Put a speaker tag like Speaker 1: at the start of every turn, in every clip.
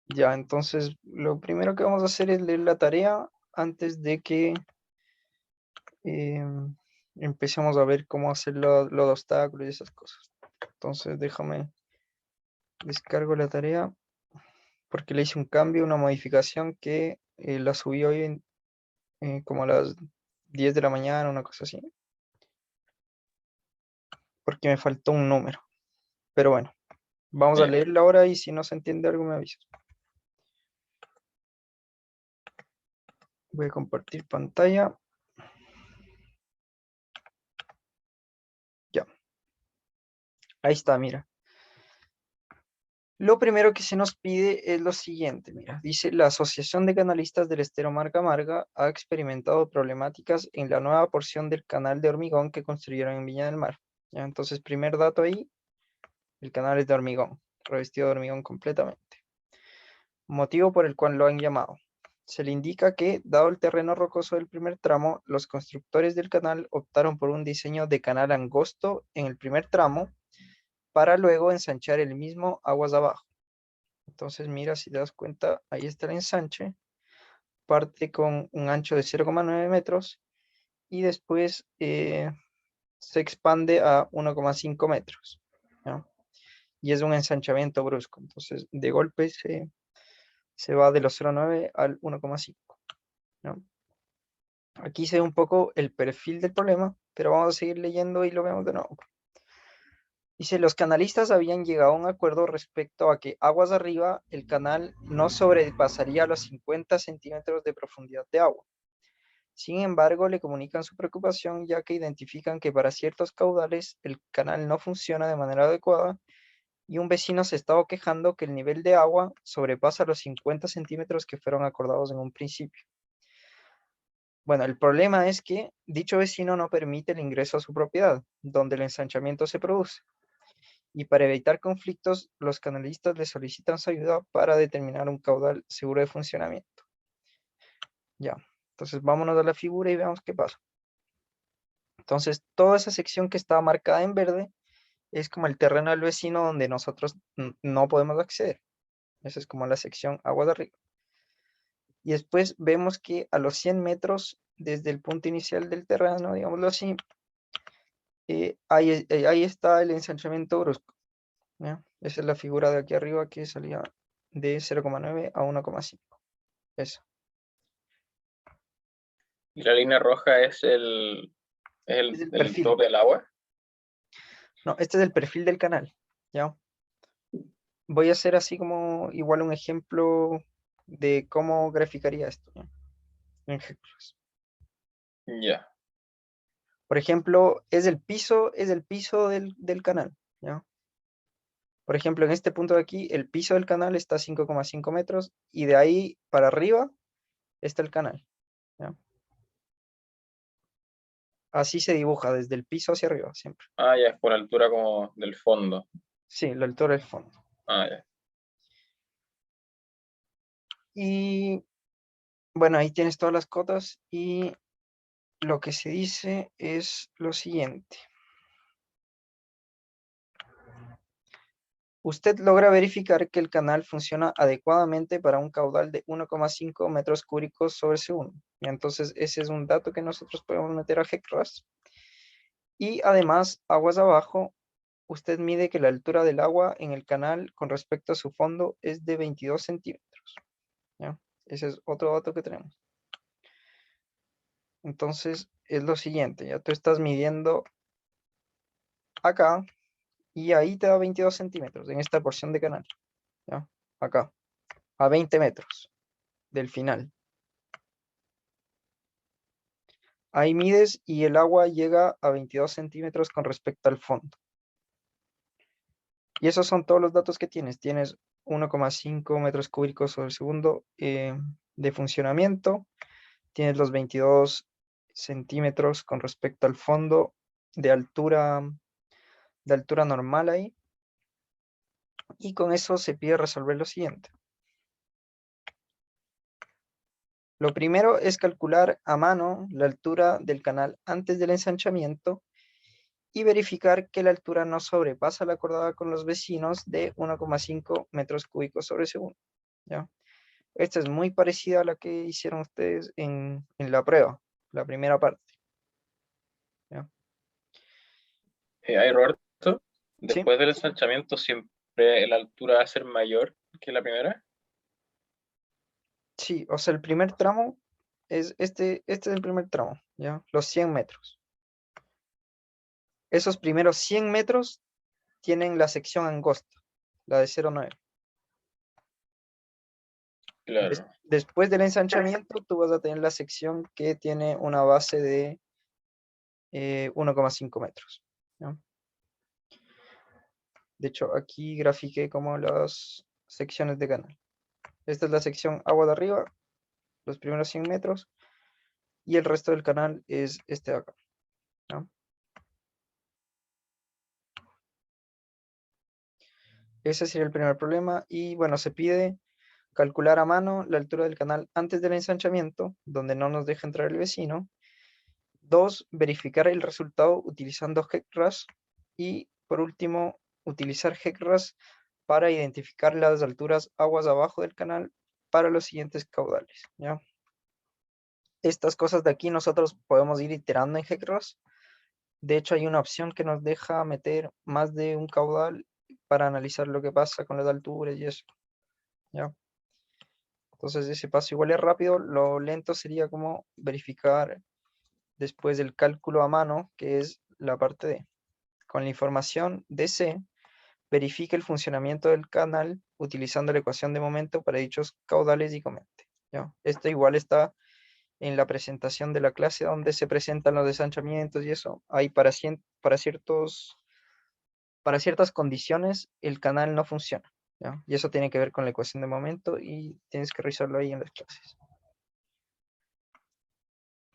Speaker 1: Ya, entonces lo primero que vamos a hacer es leer la tarea antes de que empecemos a ver cómo hacer los obstáculos y esas cosas. Entonces déjame, descargo la tarea porque le hice un cambio, una modificación que la subí hoy como a las 10 de la mañana, una cosa así, porque me faltó un número. Pero bueno, vamos a
Speaker 2: Ya.
Speaker 1: leerla ahora y si no se entiende algo me avisas. Voy a compartir pantalla. Ya, ahí está, mira. Lo primero que se nos pide es lo siguiente, mira, dice, la Asociación de Canalistas del Estero Marga Marga ha experimentado problemáticas en la nueva porción del canal de hormigón que construyeron en Viña del Mar. ¿Ya? Entonces, primer dato ahí, el canal es de hormigón, revestido de hormigón completamente. Motivo por el cual lo han llamado. Se le indica que, dado el terreno rocoso del primer tramo, los constructores del canal optaron por un diseño de canal angosto en el primer tramo para luego ensanchar el mismo aguas abajo. Entonces, mira, si te das cuenta, ahí está el ensanche. Parte con un ancho de 0,9 metros y después se expande a 1,5 metros. ¿Ya? Y es un ensanchamiento brusco. Entonces, de golpe se va de los 0,9 al 1,5. ¿Ya? Aquí se ve un poco el perfil del problema, pero vamos a seguir leyendo y lo vemos de nuevo. Dice, los canalistas habían llegado a un acuerdo respecto a que aguas arriba el canal no sobrepasaría los 50 centímetros de profundidad de agua. Sin embargo, le comunican su preocupación ya que identifican que para ciertos caudales el canal no funciona de manera adecuada y un vecino se estaba quejando que el nivel de agua sobrepasa los 50 centímetros que fueron acordados en un principio. Bueno, el problema es que dicho vecino no permite el ingreso a su propiedad, donde el ensanchamiento se produce. Y para evitar conflictos, los canalistas le solicitan su ayuda para determinar un caudal seguro de funcionamiento. Ya, entonces vámonos a la figura y veamos qué pasa. Entonces, toda esa sección que estaba marcada en verde es como el terreno del vecino donde nosotros no podemos acceder. Esa es como la sección agua de arriba. Y después vemos que a los 100 metros desde el punto inicial del terreno, digámoslo así, ahí está el ensanchamiento brusco. ¿Ya? Esa es la figura de aquí arriba que salía de 0,9 a 1,5. Eso.
Speaker 2: Y la línea roja es
Speaker 1: Es el
Speaker 2: el
Speaker 1: perfil.
Speaker 2: tope del agua.
Speaker 1: No, este es el perfil del canal. ¿Ya? Voy a hacer así como igual un ejemplo de cómo graficaría esto. ¿Ya? Ejemplos.
Speaker 2: Ya.
Speaker 1: Por ejemplo, es el piso del canal. ¿Ya? Por ejemplo, en este punto de aquí, el piso del canal está a 5,5 metros y de ahí para arriba está el canal. ¿Ya? Así se dibuja, desde el piso hacia arriba, siempre.
Speaker 2: Ah, ya es por altura como del fondo.
Speaker 1: Sí, la altura del fondo.
Speaker 2: Ah, ya.
Speaker 1: Y bueno, ahí tienes todas las cotas y lo que se dice es lo siguiente. Usted logra verificar que el canal funciona adecuadamente para un caudal de 1,5 metros cúbicos sobre segundo. Y entonces ese es un dato que nosotros podemos meter a GECRAS. Y además, aguas abajo, usted mide que la altura del agua en el canal con respecto a su fondo es de 22 centímetros. ¿Ya? Ese es otro dato que tenemos. Entonces es lo siguiente, ya tú estás midiendo acá y ahí te da 22 centímetros en esta porción de canal. ¿Ya? Acá, a 20 metros del final. Ahí mides y el agua llega a 22 centímetros con respecto al fondo. Y esos son todos los datos que tienes. Tienes 1,5 metros cúbicos sobre segundo de funcionamiento. Tienes los 22 centímetros con respecto al fondo de altura normal ahí. Y con eso se pide resolver lo siguiente. Lo primero es calcular a mano la altura del canal antes del ensanchamiento y verificar que la altura no sobrepasa la acordada con los vecinos de 1,5 metros cúbicos sobre segundo. ¿ya? Esta es muy parecida a la que hicieron ustedes en la prueba, la primera parte. ¿Ya?
Speaker 2: Ahí, Roberto,
Speaker 1: ¿Sí?
Speaker 2: después del ensanchamiento siempre la altura va a ser mayor que la primera.
Speaker 1: Sí, o sea, el primer tramo es este es el primer tramo, ¿ya? Los 100 metros. Esos primeros 100 metros tienen la sección angosta, la de 0,9.
Speaker 2: Claro,
Speaker 1: Después del ensanchamiento, tú vas a tener la sección que tiene una base de 1,5 metros, ¿ya? De hecho, aquí grafiqué como las secciones de canal. Esta es la sección agua de arriba, los primeros 100 metros, y el resto del canal es este de acá, ¿ya? Ese sería el primer problema, y bueno, se pide calcular a mano la altura del canal antes del ensanchamiento, donde no nos deja entrar el vecino. 2, verificar el resultado utilizando GECRAS. Y por último, utilizar GECRAS para identificar las alturas aguas abajo del canal para los siguientes caudales, ¿ya? Estas cosas de aquí nosotros podemos ir iterando en GECRAS. De hecho, hay una opción que nos deja meter más de un caudal para analizar lo que pasa con las alturas y eso, ¿ya? Entonces ese paso igual es rápido. Lo lento sería como verificar después del cálculo a mano, que es la parte D. Con la información DC, verifique el funcionamiento del canal utilizando la ecuación de momento para dichos caudales y comente, ¿ya? Esto igual está en la presentación de la clase donde se presentan los desanchamientos y eso. Ahí para ciertas condiciones el canal no funciona, ¿ya? Y eso tiene que ver con la ecuación de momento y tienes que revisarlo ahí en las clases.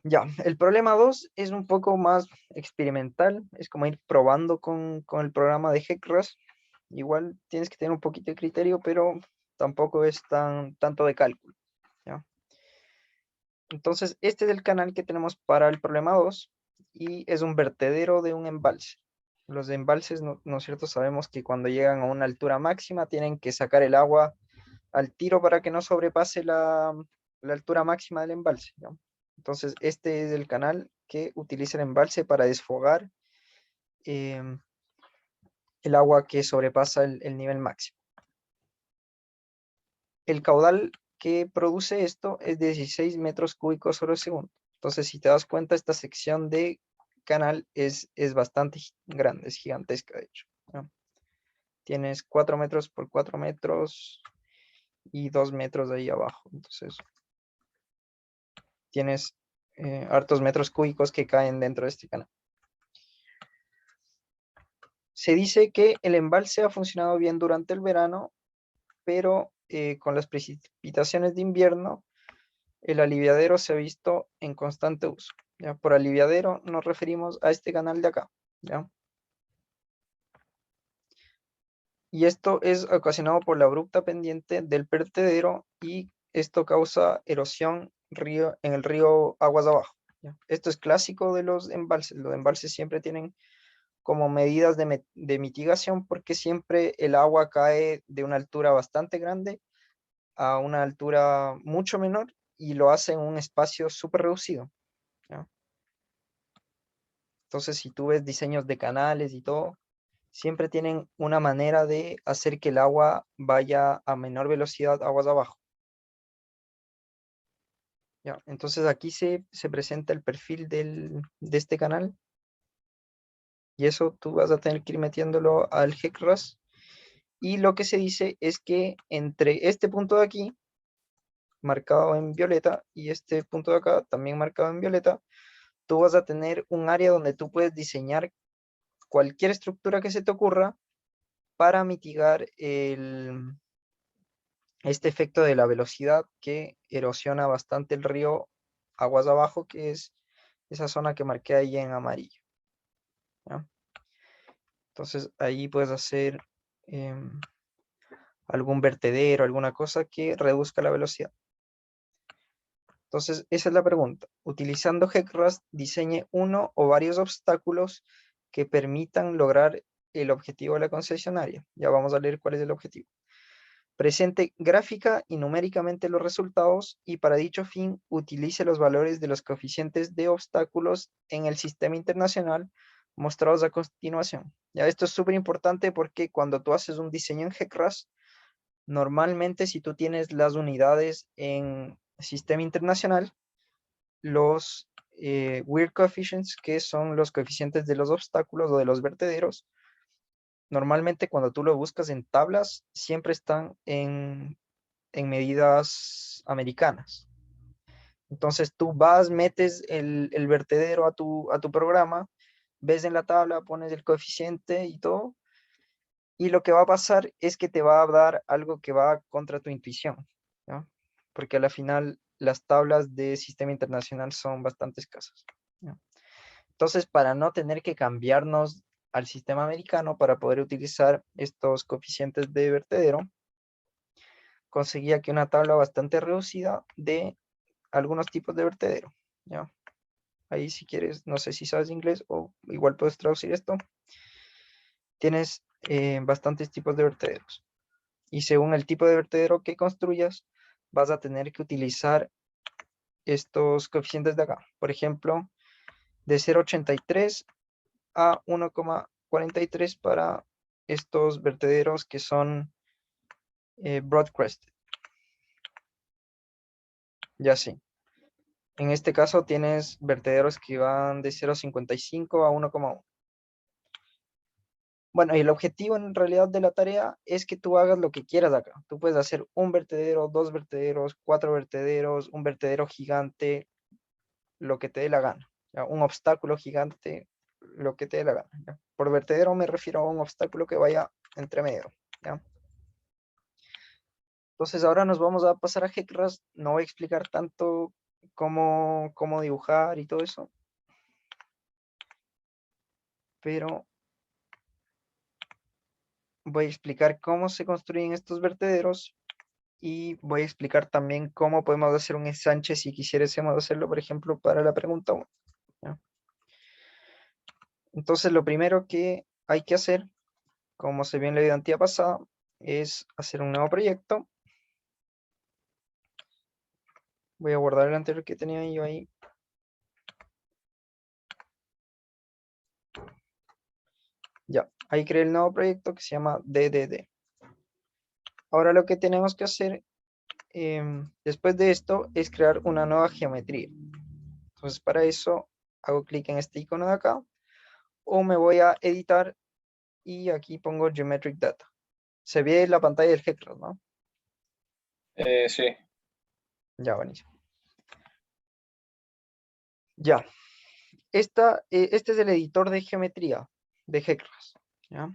Speaker 1: Ya, el problema 2 es un poco más experimental, es como ir probando con el programa de GECRAS. Igual tienes que tener un poquito de criterio, pero tampoco es tanto de cálculo, ¿ya? Entonces, este es el canal que tenemos para el problema 2 y es un vertedero de un embalse. Los embalses, ¿no es cierto? Sabemos que cuando llegan a una altura máxima tienen que sacar el agua al tiro para que no sobrepase la altura máxima del embalse, ¿no? Entonces, este es el canal que utiliza el embalse para desfogar el agua que sobrepasa el nivel máximo. El caudal que produce esto es de 16 metros cúbicos sobre segundo. Entonces, si te das cuenta, esta sección de canal es bastante grande, es gigantesca, de hecho, ¿no? Tienes 4 metros por 4 metros y 2 metros de ahí abajo. Entonces, tienes hartos metros cúbicos que caen dentro de este canal. Se dice que el embalse ha funcionado bien durante el verano, pero con las precipitaciones de invierno, el aliviadero se ha visto en constante uso, ¿ya? Por aliviadero nos referimos a este canal de acá, ¿ya? Y esto es ocasionado por la abrupta pendiente del vertedero y esto causa erosión en el río aguas abajo, ¿ya? Esto es clásico de los embalses. Los embalses siempre tienen como medidas de mitigación porque siempre el agua cae de una altura bastante grande a una altura mucho menor y lo hace en un espacio súper reducido, ¿ya? Entonces, si tú ves diseños de canales y todo, siempre tienen una manera de hacer que el agua vaya a menor velocidad aguas abajo, ¿ya? Entonces aquí se presenta el perfil de este canal y eso tú vas a tener que ir metiéndolo al GECRAS. Y lo que se dice es que entre este punto de aquí, marcado en violeta, y este punto de acá, también marcado en violeta, tú vas a tener un área donde tú puedes diseñar cualquier estructura que se te ocurra para mitigar este efecto de la velocidad que erosiona bastante el río aguas abajo, que es esa zona que marqué ahí en amarillo, ¿ya? Entonces ahí puedes hacer algún vertedero, alguna cosa que reduzca la velocidad. Entonces, esa es la pregunta. Utilizando GECRAS, diseñe uno o varios obstáculos que permitan lograr el objetivo de la concesionaria. Ya vamos a leer cuál es el objetivo. Presente gráfica y numéricamente los resultados y para dicho fin utilice los valores de los coeficientes de obstáculos en el sistema internacional mostrados a continuación. Ya, esto es súper importante porque cuando tú haces un diseño en GECRAS, normalmente si tú tienes las unidades en sistema internacional, los weir coefficients, que son los coeficientes de los obstáculos o de los vertederos, normalmente cuando tú lo buscas en tablas, siempre están en medidas americanas. Entonces tú vas, metes el vertedero a tu programa, ves en la tabla, pones el coeficiente y todo, y lo que va a pasar es que te va a dar algo que va contra tu intuición, ¿no? Porque a la final las tablas de sistema internacional son bastante escasas, ¿no? Entonces, para no tener que cambiarnos al sistema americano para poder utilizar estos coeficientes de vertedero, conseguí aquí una tabla bastante reducida de algunos tipos de vertedero, ¿ya? Ahí si quieres, no sé si sabes inglés o igual puedes traducir esto. Tienes bastantes tipos de vertederos. Y según el tipo de vertedero que construyas, vas a tener que utilizar estos coeficientes de acá. Por ejemplo, de 0,83 a 1,43 para estos vertederos que son broad crested. Ya sí. En este caso tienes vertederos que van de 0,55 a 1,1. Bueno, y el objetivo en realidad de la tarea es que tú hagas lo que quieras acá. Tú puedes hacer un vertedero, dos vertederos, cuatro vertederos, un vertedero gigante, lo que te dé la gana. ¿Ya? Un obstáculo gigante, lo que te dé la gana. ¿Ya? Por vertedero me refiero a un obstáculo que vaya entre medio. ¿Ya? Entonces ahora nos vamos a pasar a GECRAS. No voy a explicar tanto cómo dibujar y todo eso. Pero voy a explicar cómo se construyen estos vertederos y voy a explicar también cómo podemos hacer un ensanche si quisiésemos hacerlo, por ejemplo, para la pregunta 1. ¿Ya? Entonces lo primero que hay que hacer, como se vio en la evidencia pasada, es hacer un nuevo proyecto. Voy a guardar el anterior que tenía yo ahí. Ya, ahí creé el nuevo proyecto que se llama DDD. Ahora lo que tenemos que hacer después de esto es crear una nueva geometría. Entonces para eso hago clic en este icono de acá o me voy a editar y aquí pongo Geometric Data. Se ve la pantalla del GECRAS, ¿no?
Speaker 2: Sí.
Speaker 1: Ya, buenísimo. Ya. Este es el editor de geometría de GECRAS, ¿ya?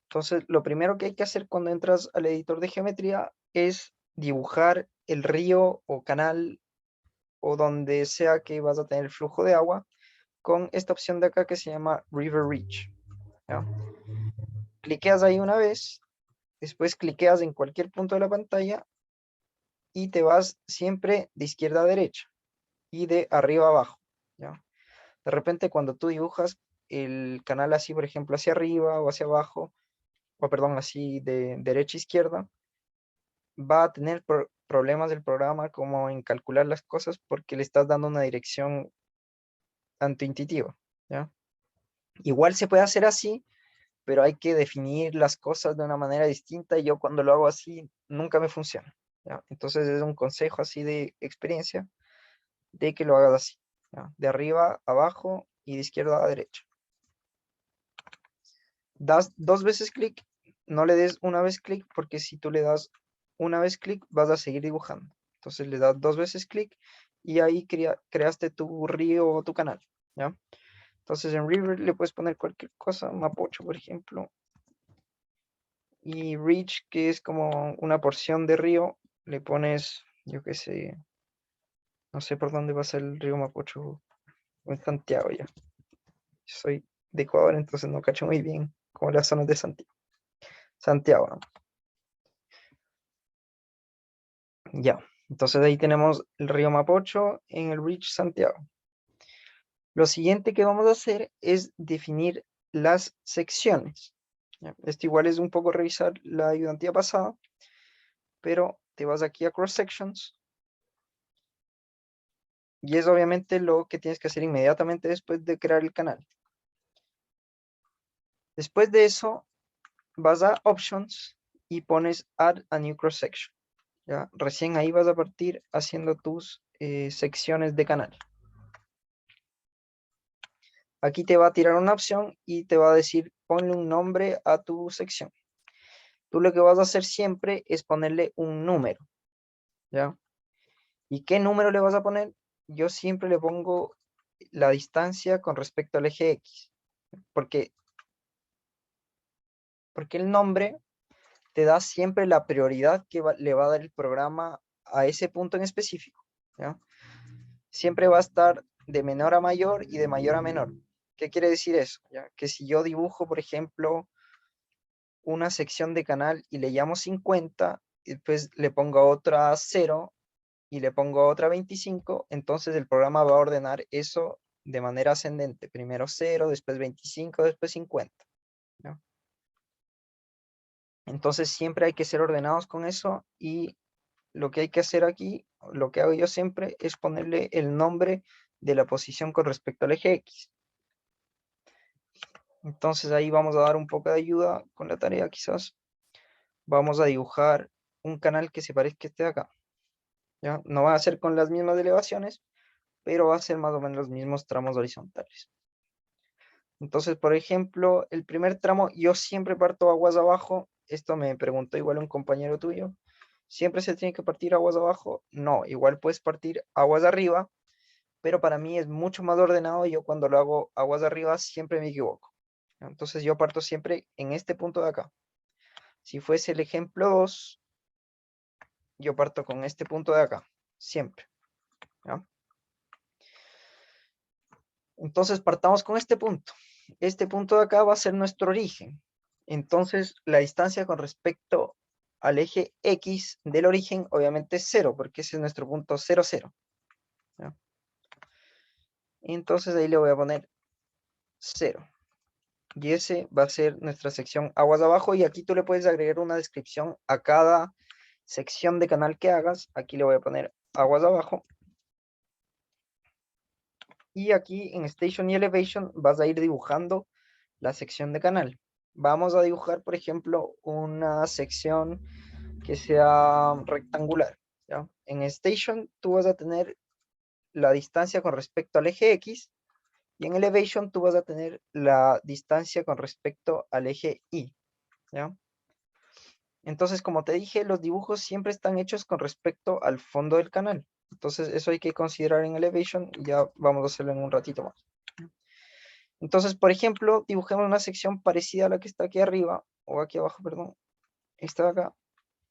Speaker 1: Entonces, lo primero que hay que hacer cuando entras al editor de geometría es dibujar el río o canal o donde sea que vas a tener el flujo de agua con esta opción de acá que se llama River Reach, ¿ya? Cliqueas ahí una vez, después cliqueas en cualquier punto de la pantalla y te vas siempre de izquierda a derecha y de arriba a abajo, ¿ya? De repente cuando tú dibujas el canal así, por ejemplo, hacia arriba o hacia abajo, o perdón, así de derecha a izquierda, va a tener problemas del programa como en calcular las cosas porque le estás dando una dirección intuitiva, ¿ya? Igual se puede hacer así, pero hay que definir las cosas de una manera distinta y yo cuando lo hago así nunca me funciona, ¿ya? Entonces es un consejo así de experiencia de que lo hagas así, ¿ya? De arriba a abajo y de izquierda a derecha. Das dos veces clic, no le des una vez clic porque si tú le das una vez clic vas a seguir dibujando. Entonces le das dos veces clic y ahí creaste tu río o tu canal, ¿ya? Entonces en River le puedes poner cualquier cosa, Mapocho por ejemplo. Y Reach, que es como una porción de río, le pones, yo qué sé, no sé por dónde pasa el río Mapocho, o en Santiago ya. Soy de Ecuador, entonces no cacho muy bien como las zonas de Santiago. Santiago, ¿no? Ya, entonces ahí tenemos el río Mapocho en el Reach Santiago. Lo siguiente que vamos a hacer es definir las secciones. ¿Ya? Esto igual es un poco revisar la ayudantía pasada, pero te vas aquí a Cross Sections. Y es obviamente lo que tienes que hacer inmediatamente después de crear el canal. Después de eso, vas a Options y pones Add a New Cross Section. ¿Ya? Recién ahí vas a partir haciendo tus secciones de canal. Aquí te va a tirar una opción y te va a decir ponle un nombre a tu sección. Tú lo que vas a hacer siempre es ponerle un número. ¿Ya? ¿Y qué número le vas a poner? Yo siempre le pongo la distancia con respecto al eje X. Porque el nombre te da siempre la prioridad que le va a dar el programa a ese punto en específico. ¿Ya? Siempre va a estar de menor a mayor y de mayor a menor. ¿Qué quiere decir eso? ¿Ya? Que si yo dibujo, por ejemplo, una sección de canal y le llamo 50, y después le pongo otra 0 y le pongo otra 25, entonces el programa va a ordenar eso de manera ascendente. Primero 0, después 25, después 50. ¿Ya? Entonces siempre hay que ser ordenados con eso y lo que hay que hacer aquí, lo que hago yo siempre, es ponerle el nombre de la posición con respecto al eje X. Entonces ahí vamos a dar un poco de ayuda con la tarea quizás. Vamos a dibujar un canal que se parezca a este de acá. ¿Ya? No va a ser con las mismas elevaciones, pero va a ser más o menos los mismos tramos horizontales. Entonces, por ejemplo, el primer tramo, yo siempre parto aguas abajo. Esto me preguntó igual un compañero tuyo. ¿Siempre se tiene que partir aguas abajo? No, igual puedes partir aguas arriba, pero para mí es mucho más ordenado y yo cuando lo hago aguas arriba siempre me equivoco. Entonces yo parto siempre en este punto de acá. Si fuese el ejemplo 2, yo parto con este punto de acá, siempre. ¿Ya? Entonces partamos con este punto. Este punto de acá va a ser nuestro origen. Entonces la distancia con respecto al eje X del origen obviamente es 0, porque ese es nuestro punto 0, 0. ¿Ya? Entonces ahí le voy a poner 0. Y ese va a ser nuestra sección aguas abajo. Y aquí tú le puedes agregar una descripción a cada sección de canal que hagas. Aquí le voy a poner aguas abajo. Y aquí en Station y Elevation vas a ir dibujando la sección de canal. Vamos a dibujar, por ejemplo, una sección que sea rectangular. ¿Ya? En Station tú vas a tener la distancia con respecto al eje X y en Elevation tú vas a tener la distancia con respecto al eje Y. ¿Ya? Entonces, como te dije, los dibujos siempre están hechos con respecto al fondo del canal. Entonces, eso hay que considerar en Elevation y ya vamos a hacerlo en un ratito más. Entonces, por ejemplo, dibujemos una sección parecida a la que está aquí arriba, o aquí abajo, perdón. Esta de acá.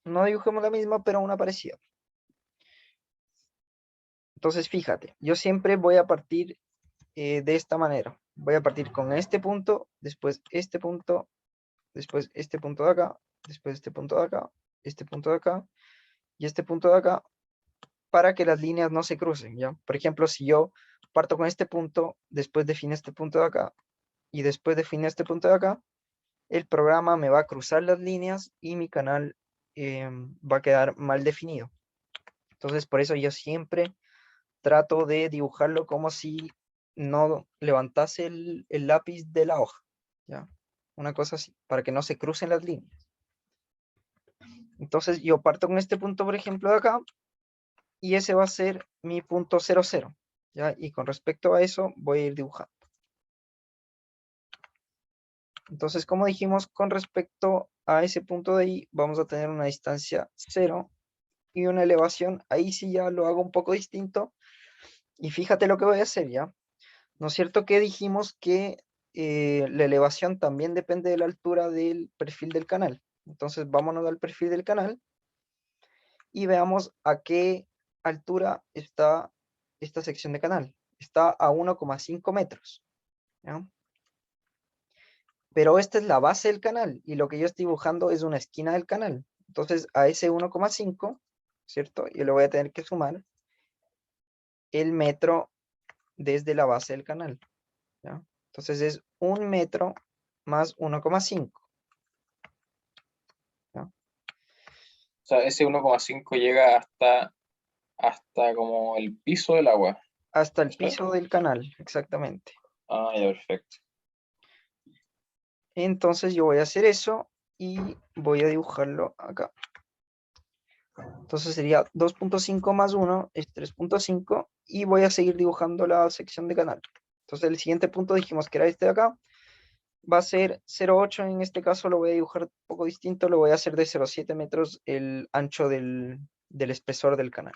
Speaker 1: No dibujemos la misma, pero una parecida. Entonces, fíjate, yo siempre voy a partir de esta manera. Voy a partir con este punto, después este punto, después este punto de acá, después este punto de acá, este punto de acá y este punto de acá, para que las líneas no se crucen, ¿ya? Por ejemplo, si yo parto con este punto, después defino este punto de acá, y después defino este punto de acá, el programa me va a cruzar las líneas y mi canal va a quedar mal definido. Entonces, por eso yo siempre trato de dibujarlo como si no levantase el lápiz de la hoja, ¿ya? Una cosa así, para que no se crucen las líneas. Entonces, yo parto con este punto, por ejemplo, de acá, y ese va a ser mi punto 0, 0, ¿ya? Y con respecto a eso voy a ir dibujando. Entonces, como dijimos, con respecto a ese punto de ahí, vamos a tener una distancia 0 y una elevación. Ahí sí ya lo hago un poco distinto. Y fíjate lo que voy a hacer, ¿ya? ¿No es cierto que dijimos que la elevación también depende de la altura del perfil del canal? Entonces, vámonos al perfil del canal y veamos a qué altura está esta sección de canal. Está a 1,5 metros. ¿Ya? Pero esta es la base del canal y lo que yo estoy dibujando es una esquina del canal. Entonces a ese 1,5, ¿cierto? Yo le voy a tener que sumar el metro desde la base del canal. ¿Ya? Entonces es 1 metro más 1,5. ¿Ya?
Speaker 2: sea, ese 1,5 llega hasta como el piso del agua.
Speaker 1: Hasta el
Speaker 2: ¿Eso es?
Speaker 1: piso del canal, exactamente.
Speaker 2: Ah, ya, perfecto.
Speaker 1: Entonces yo voy a hacer eso y voy a dibujarlo acá. Entonces sería 2.5 más 1 es 3.5 y voy a seguir dibujando la sección de canal. Entonces el siguiente punto dijimos que era este de acá. Va a ser 0,8, en este caso lo voy a dibujar un poco distinto, lo voy a hacer de 0,7 metros el ancho del espesor del canal.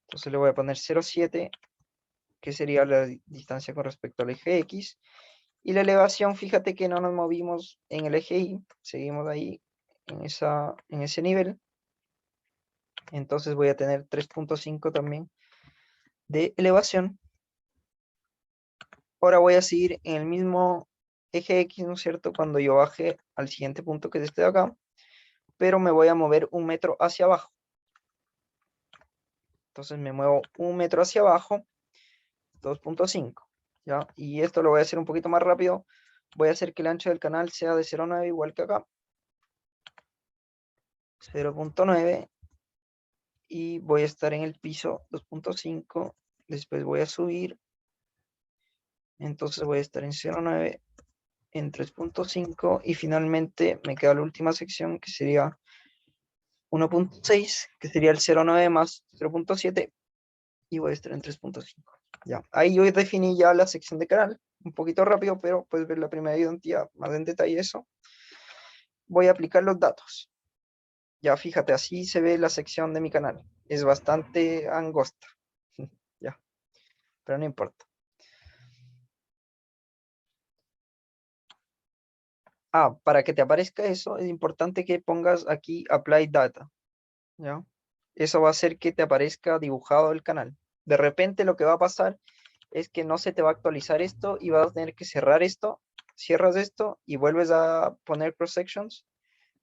Speaker 1: Entonces le voy a poner 0,7, que sería la distancia con respecto al eje X. Y la elevación, fíjate que no nos movimos en el eje Y, seguimos ahí en ese nivel. Entonces voy a tener 3.5 también de elevación. Ahora voy a seguir en el mismo eje X, ¿no es cierto? Cuando yo baje al siguiente punto, que es este de acá, pero me voy a mover 1 metro hacia abajo. Entonces me muevo 1 metro hacia abajo, 2.5, ¿ya? Y esto lo voy a hacer un poquito más rápido. Voy a hacer que el ancho del canal sea de 0,9, igual que acá. 0.9, y voy a estar en el piso 2.5, después voy a subir, entonces voy a estar en 0,9, en 3.5, y finalmente me queda la última sección, que sería 1.6, que sería el 0,9 más 0.7, y voy a estar en 3.5. Ya, ahí yo definí ya la sección de canal, un poquito rápido, pero puedes ver la primera identidad más en detalle eso. Voy a aplicar los datos. Ya, fíjate, así se ve la sección de mi canal. Es bastante angosta. Ya, pero no importa. Ah, para que te aparezca eso, es importante que pongas aquí Apply Data, ¿ya? Eso va a hacer que te aparezca dibujado el canal. De repente lo que va a pasar es que no se te va a actualizar esto y vas a tener que cerrar esto, cierras esto y vuelves a poner cross sections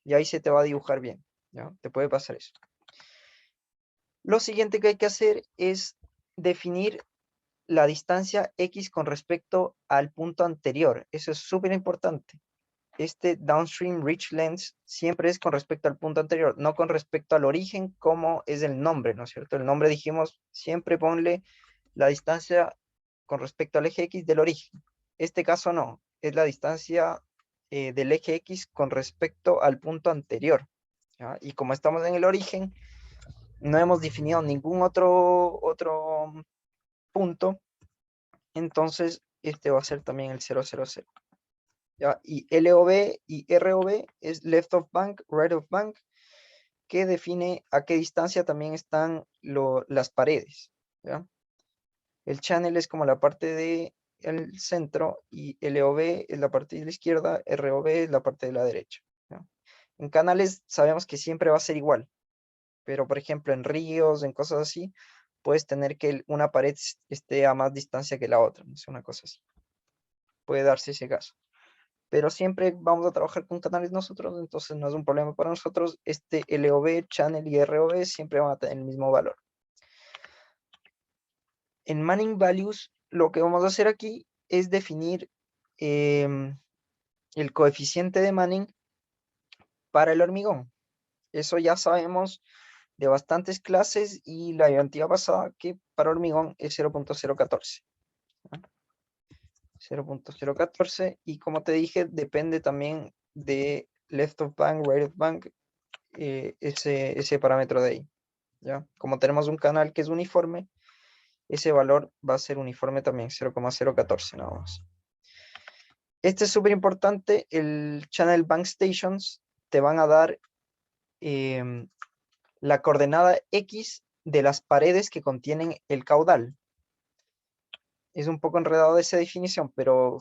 Speaker 1: y ahí se te va a dibujar bien, ¿ya? Te puede pasar eso. Lo siguiente que hay que hacer es definir la distancia X con respecto al punto anterior. Eso es súper importante. Este downstream reach length siempre es con respecto al punto anterior, no con respecto al origen, como es el nombre, ¿no es cierto? El nombre, dijimos, siempre ponle la distancia con respecto al eje X del origen. Este caso no, es la distancia del eje X con respecto al punto anterior, ¿ya? Y como estamos en el origen, no hemos definido ningún otro punto, entonces este va a ser también el 000. ¿Ya? Y LOB y ROB es left of bank, right of bank, que define a qué distancia también están las paredes, ¿ya? El channel es como la parte del centro, y LOB es la parte de la izquierda, ROB es la parte de la derecha, ¿ya? En canales sabemos que siempre va a ser igual, pero por ejemplo en ríos, en cosas así, puedes tener que una pared esté a más distancia que la otra, no sé, una cosa así. Puede darse ese caso. Pero siempre vamos a trabajar con canales nosotros, entonces no es un problema para nosotros. Este LOB, channel y ROB siempre van a tener el mismo valor. En Manning Values, lo que vamos a hacer aquí es definir el coeficiente de Manning para el hormigón. Eso ya sabemos de bastantes clases, y la identidad pasada que para hormigón es 0.014. 0.014, y como te dije, depende también de left of bank, right of bank, ese parámetro de ahí, ¿ya? Como tenemos un canal que es uniforme, ese valor va a ser uniforme también, 0.014 nada más. Este es súper importante, el Channel Bank Stations te van a dar la coordenada X de las paredes que contienen el caudal. Es un poco enredado esa definición, pero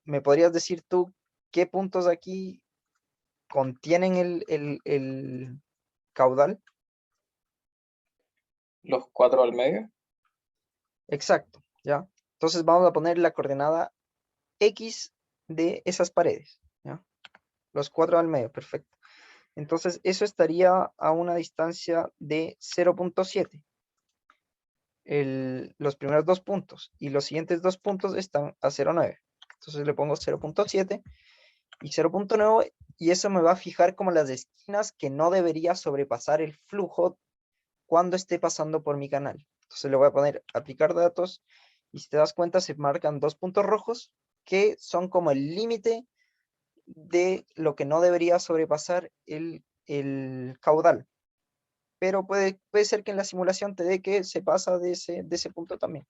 Speaker 1: ¿me podrías decir tú qué puntos aquí contienen el caudal?
Speaker 2: Los 4 al medio.
Speaker 1: Exacto, ¿ya? Entonces vamos a poner la coordenada X de esas paredes, ¿ya? Los 4 al medio, perfecto. Entonces eso estaría a una distancia de 0.7. Los primeros 2 puntos, y los siguientes 2 puntos están a 0.9. Entonces le pongo 0.7 y 0.9, y eso me va a fijar como las esquinas que no debería sobrepasar el flujo cuando esté pasando por mi canal. Entonces le voy a poner aplicar datos, y si te das cuenta se marcan 2 puntos rojos que son como el límite de lo que no debería sobrepasar el caudal. Pero puede ser que en la simulación te dé que se pasa de ese punto también.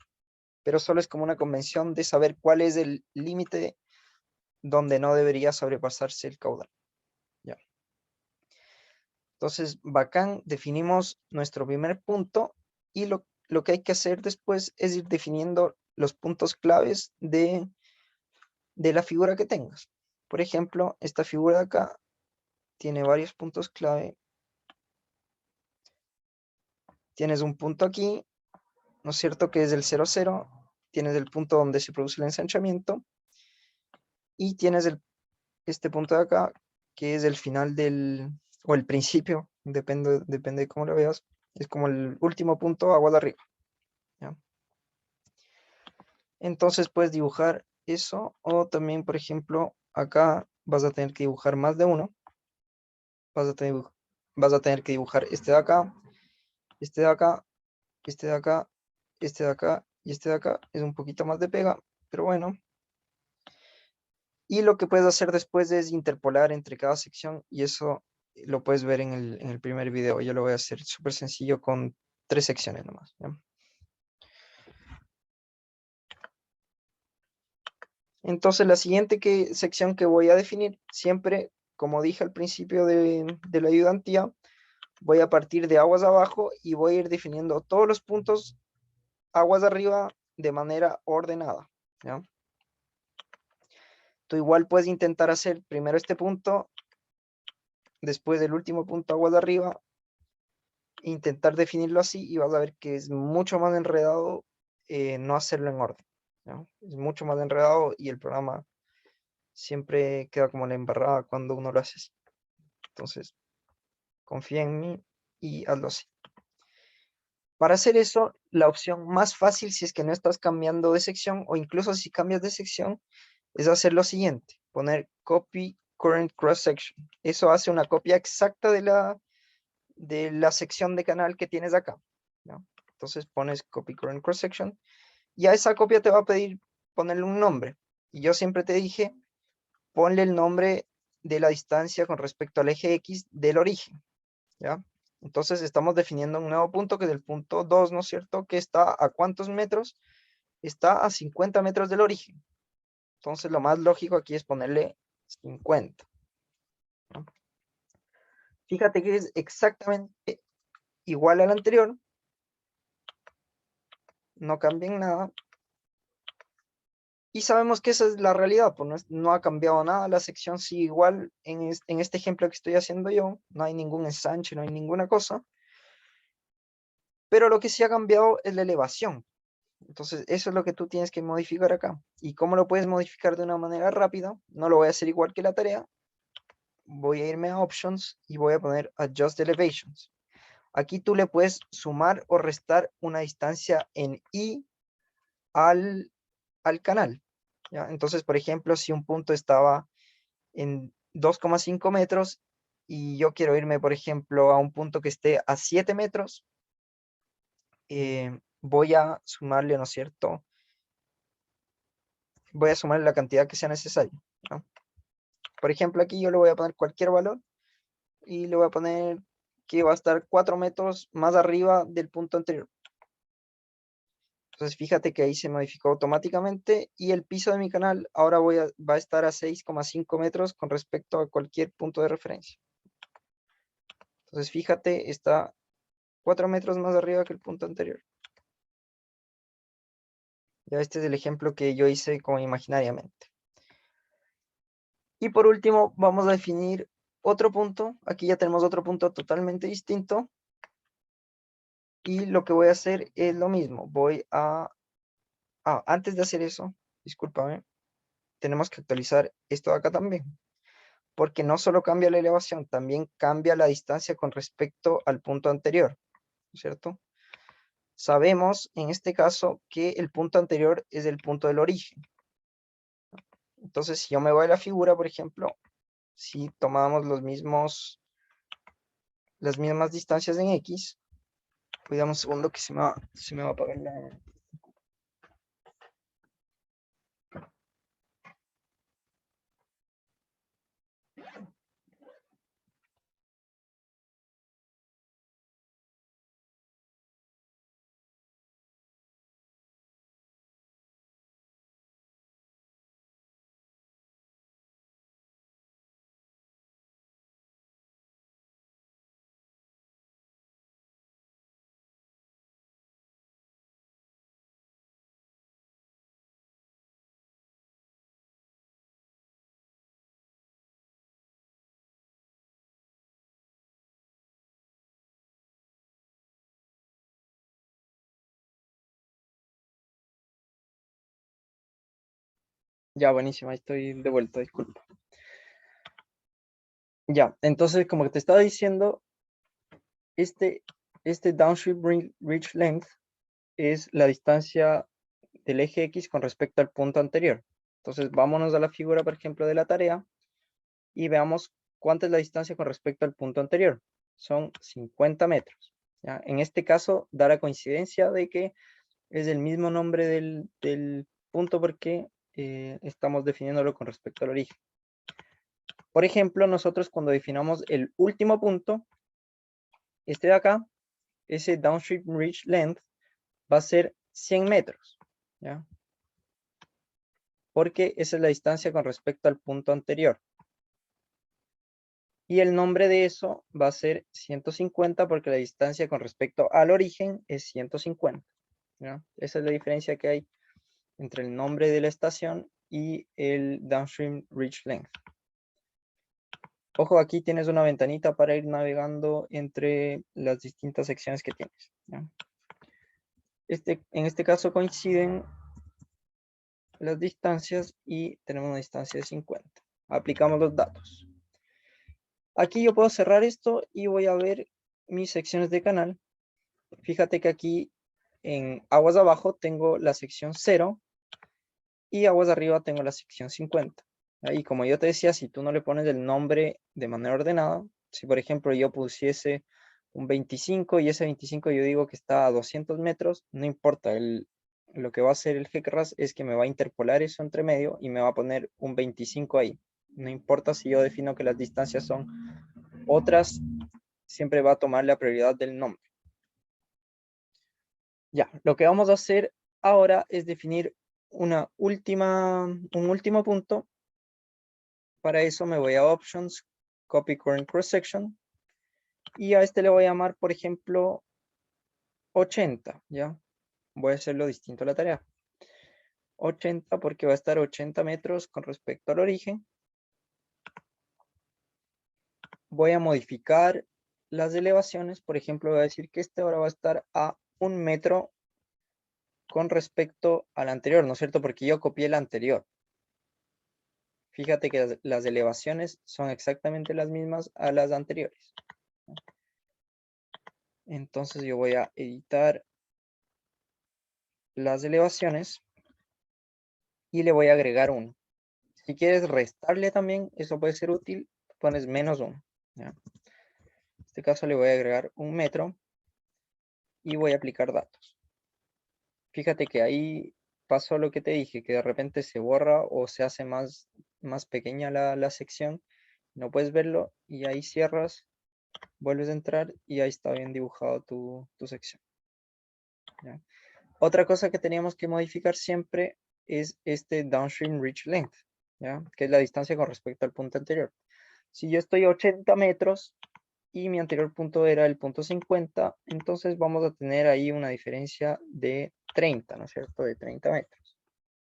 Speaker 1: Pero solo es como una convención de saber cuál es el límite donde no debería sobrepasarse el caudal. Ya. Entonces, bacán, definimos nuestro primer punto, y lo que hay que hacer después es ir definiendo los puntos claves de la figura que tengas. Por ejemplo, esta figura de acá tiene varios puntos clave. Tienes un punto aquí, ¿no es cierto?, que es el 0, 0. Tienes el punto donde se produce el ensanchamiento. Y tienes este punto de acá, que es el final o el principio, depende de cómo lo veas. Es como el último punto agua de arriba. ¿Ya? Entonces puedes dibujar eso, o también, por ejemplo, acá vas a tener que dibujar más de uno. Vas a tener que dibujar este de acá, este de acá, este de acá, este de acá y este de acá. Es un poquito más de pega, pero bueno. Y lo que puedes hacer después es interpolar entre cada sección, y eso lo puedes ver en el primer video. Yo lo voy a hacer súper sencillo con 3 secciones nomás, ¿ya? Entonces la siguiente sección que voy a definir, siempre, como dije al principio de la ayudantía, voy a partir de aguas abajo y voy a ir definiendo todos los puntos aguas arriba de manera ordenada, ¿ya? Tú igual puedes intentar hacer primero este punto, después del último punto aguas de arriba, intentar definirlo así, y vas a ver que es mucho más enredado no hacerlo en orden, ¿ya? Es mucho más enredado y el programa siempre queda como la embarrada cuando uno lo hace así. Entonces, confía en mí y hazlo así. Para hacer eso, la opción más fácil, si es que no estás cambiando de sección, o incluso si cambias de sección, es hacer lo siguiente: poner copy current cross section. Eso hace una copia exacta de la sección de canal que tienes acá, ¿no? Entonces pones copy current cross section, y a esa copia te va a pedir ponerle un nombre. Y yo siempre te dije, ponle el nombre de la distancia con respecto al eje X del origen, ¿ya? Entonces estamos definiendo un nuevo punto, que es el punto 2, ¿no es cierto? Que está ¿a cuántos metros? Está a 50 metros del origen. Entonces lo más lógico aquí es ponerle 50, ¿no? Fíjate que es exactamente igual al anterior. No cambien nada. Y sabemos que esa es la realidad, pues no ha cambiado nada, la sección sigue igual en este ejemplo que estoy haciendo yo. No hay ningún ensanche, no hay ninguna cosa. Pero lo que sí ha cambiado es la elevación. Entonces eso es lo que tú tienes que modificar acá. ¿Y cómo lo puedes modificar de una manera rápida? No lo voy a hacer igual que la tarea. Voy a irme a Options y voy a poner Adjust Elevations. Aquí tú le puedes sumar o restar una distancia en I al canal, ¿ya? Entonces, por ejemplo, si un punto estaba en 2,5 metros y yo quiero irme, por ejemplo, a un punto que esté a 7 metros, voy a sumarle, ¿no es cierto? Voy a sumarle la cantidad que sea necesaria, ¿no? Por ejemplo, aquí yo le voy a poner cualquier valor y le voy a poner que va a estar 4 metros más arriba del punto anterior. Entonces fíjate que ahí se modificó automáticamente, y el piso de mi canal ahora va a estar a 6,5 metros con respecto a cualquier punto de referencia. Entonces fíjate, está 4 metros más arriba que el punto anterior. Ya este es el ejemplo que yo hice como imaginariamente. Y por último vamos a definir otro punto. Aquí ya tenemos otro punto totalmente distinto. Y lo que voy a hacer es lo mismo. Antes de hacer eso, discúlpame, tenemos que actualizar esto de acá también. Porque no solo cambia la elevación, también cambia la distancia con respecto al punto anterior, ¿cierto? Sabemos en este caso que el punto anterior es el punto del origen. Entonces, si yo me voy a la figura, por ejemplo, si tomamos las mismas distancias en X. Cuidado un segundo que se me va a apagar la... Ya, buenísimo, ahí estoy de vuelta, disculpa. Ya, entonces, como que te estaba diciendo, este downstream reach length es la distancia del eje X con respecto al punto anterior. Entonces, vámonos a la figura, por ejemplo, de la tarea y veamos cuánta es la distancia con respecto al punto anterior. Son 50 metros. ¿Ya? En este caso, da la coincidencia de que es el mismo nombre del punto porque estamos definiéndolo con respecto al origen. Por ejemplo, nosotros cuando definamos el último punto, este de acá, ese downstream reach length va a ser 100 metros, ¿ya? Porque esa es la distancia con respecto al punto anterior. Y el nombre de eso va a ser 150 porque la distancia con respecto al origen es 150, ¿ya? Esa es la diferencia que hay entre el nombre de la estación y el downstream reach length. Ojo, aquí tienes una ventanita para ir navegando entre las distintas secciones que tienes, ¿ya? En este caso coinciden las distancias y tenemos una distancia de 50. Aplicamos los datos. Aquí yo puedo cerrar esto y voy a ver mis secciones de canal. Fíjate que aquí en aguas abajo tengo la sección 0 y aguas arriba tengo la sección 50. Y como yo te decía, si tú no le pones el nombre de manera ordenada, si por ejemplo yo pusiese un 25 y ese 25 yo digo que está a 200 metros, no importa, lo que va a hacer el GCRAS es que me va a interpolar eso entre medio y me va a poner un 25 ahí. No importa si yo defino que las distancias son otras, siempre va a tomar la prioridad del nombre. Ya, lo que vamos a hacer ahora es definir un último punto. Para eso me voy a Options, Copy Current Cross Section, y a este le voy a llamar, por ejemplo, 80, ¿ya? Voy a hacerlo distinto a la tarea. 80 porque va a estar 80 metros con respecto al origen. Voy a modificar las elevaciones, por ejemplo, voy a decir que este ahora va a estar a 1 metro con respecto al anterior, ¿no es cierto? Porque yo copié el anterior. Fíjate que las elevaciones son exactamente las mismas a las anteriores. Entonces yo voy a editar las elevaciones y le voy a agregar 1. Si quieres restarle también, eso puede ser útil, pones -1. ¿Ya? En este caso le voy a agregar 1 metro y voy a aplicar datos. Fíjate que ahí pasó lo que te dije, que de repente se borra o se hace más pequeña la sección. No puedes verlo y ahí cierras, vuelves a entrar y ahí está bien dibujado tu sección. ¿Ya? Otra cosa que teníamos que modificar siempre es este downstream reach length, ¿ya? Que es la distancia con respecto al punto anterior. Si yo estoy a 80 metros y mi anterior punto era el punto 50, entonces vamos a tener ahí una diferencia de 30, ¿no es cierto? De 30 metros.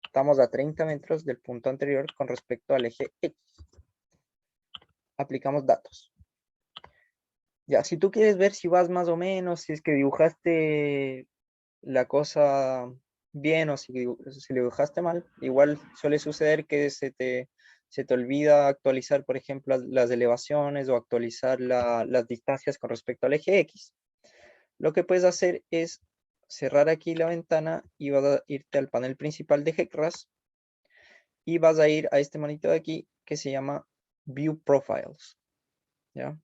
Speaker 1: Estamos a 30 metros del punto anterior con respecto al eje X. Aplicamos datos. Ya, si tú quieres ver si vas más o menos, si es que dibujaste la cosa bien o si lo dibujaste mal, igual suele suceder que se te olvida actualizar, por ejemplo, las elevaciones o actualizar las distancias con respecto al eje X. Lo que puedes hacer es cerrar aquí la ventana y vas a irte al panel principal de GECRAS y vas a ir a este monito de aquí que se llama View Profiles, ¿ya?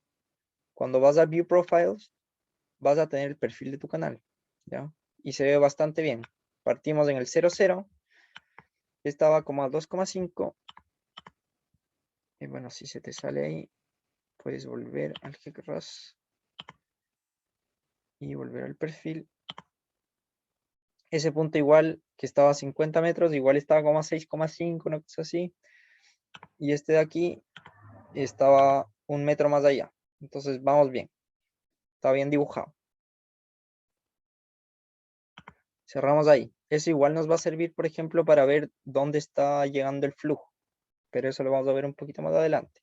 Speaker 1: Cuando vas a View Profiles, vas a tener el perfil de tu canal, ¿ya? Y se ve bastante bien. Partimos en el 00, estaba como a 2,5. Y bueno, si se te sale ahí, puedes volver al GeekRAS y volver al perfil. Ese punto igual, que estaba a 50 metros, igual estaba como a 6,5, una cosa así. Y este de aquí estaba 1 metro más allá. Entonces vamos bien. Está bien dibujado. Cerramos ahí. Eso igual nos va a servir, por ejemplo, para ver dónde está llegando el flujo. Pero eso lo vamos a ver un poquito más adelante.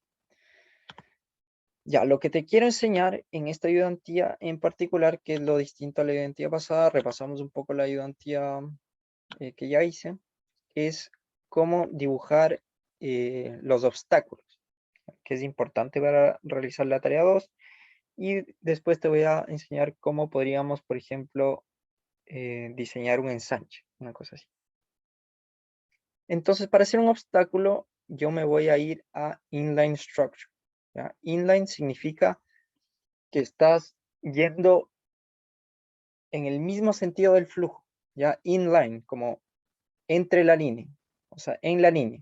Speaker 1: Ya, lo que te quiero enseñar en esta ayudantía en particular, que es lo distinto a la ayudantía pasada, repasamos un poco la ayudantía que ya hice, es cómo dibujar los obstáculos, que es importante para realizar la tarea 2. Y después te voy a enseñar cómo podríamos, por ejemplo, diseñar un ensanche, una cosa así. Entonces, para hacer un obstáculo, yo me voy a ir a Inline Structure, ¿ya? Inline significa que estás yendo en el mismo sentido del flujo, ya inline, como entre la línea, o sea, en la línea.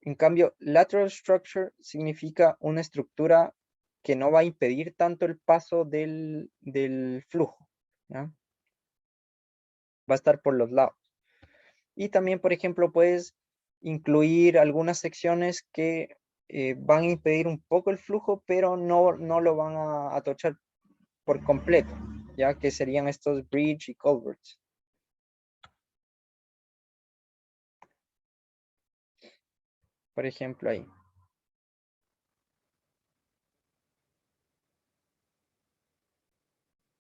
Speaker 1: En cambio, lateral structure significa una estructura que no va a impedir tanto el paso del flujo, ¿ya? Va a estar por los lados. Y también, por ejemplo, puedes incluir algunas secciones que van a impedir un poco el flujo, pero no lo van a tochar por completo, ya que serían estos bridge y culverts. Por ejemplo, ahí.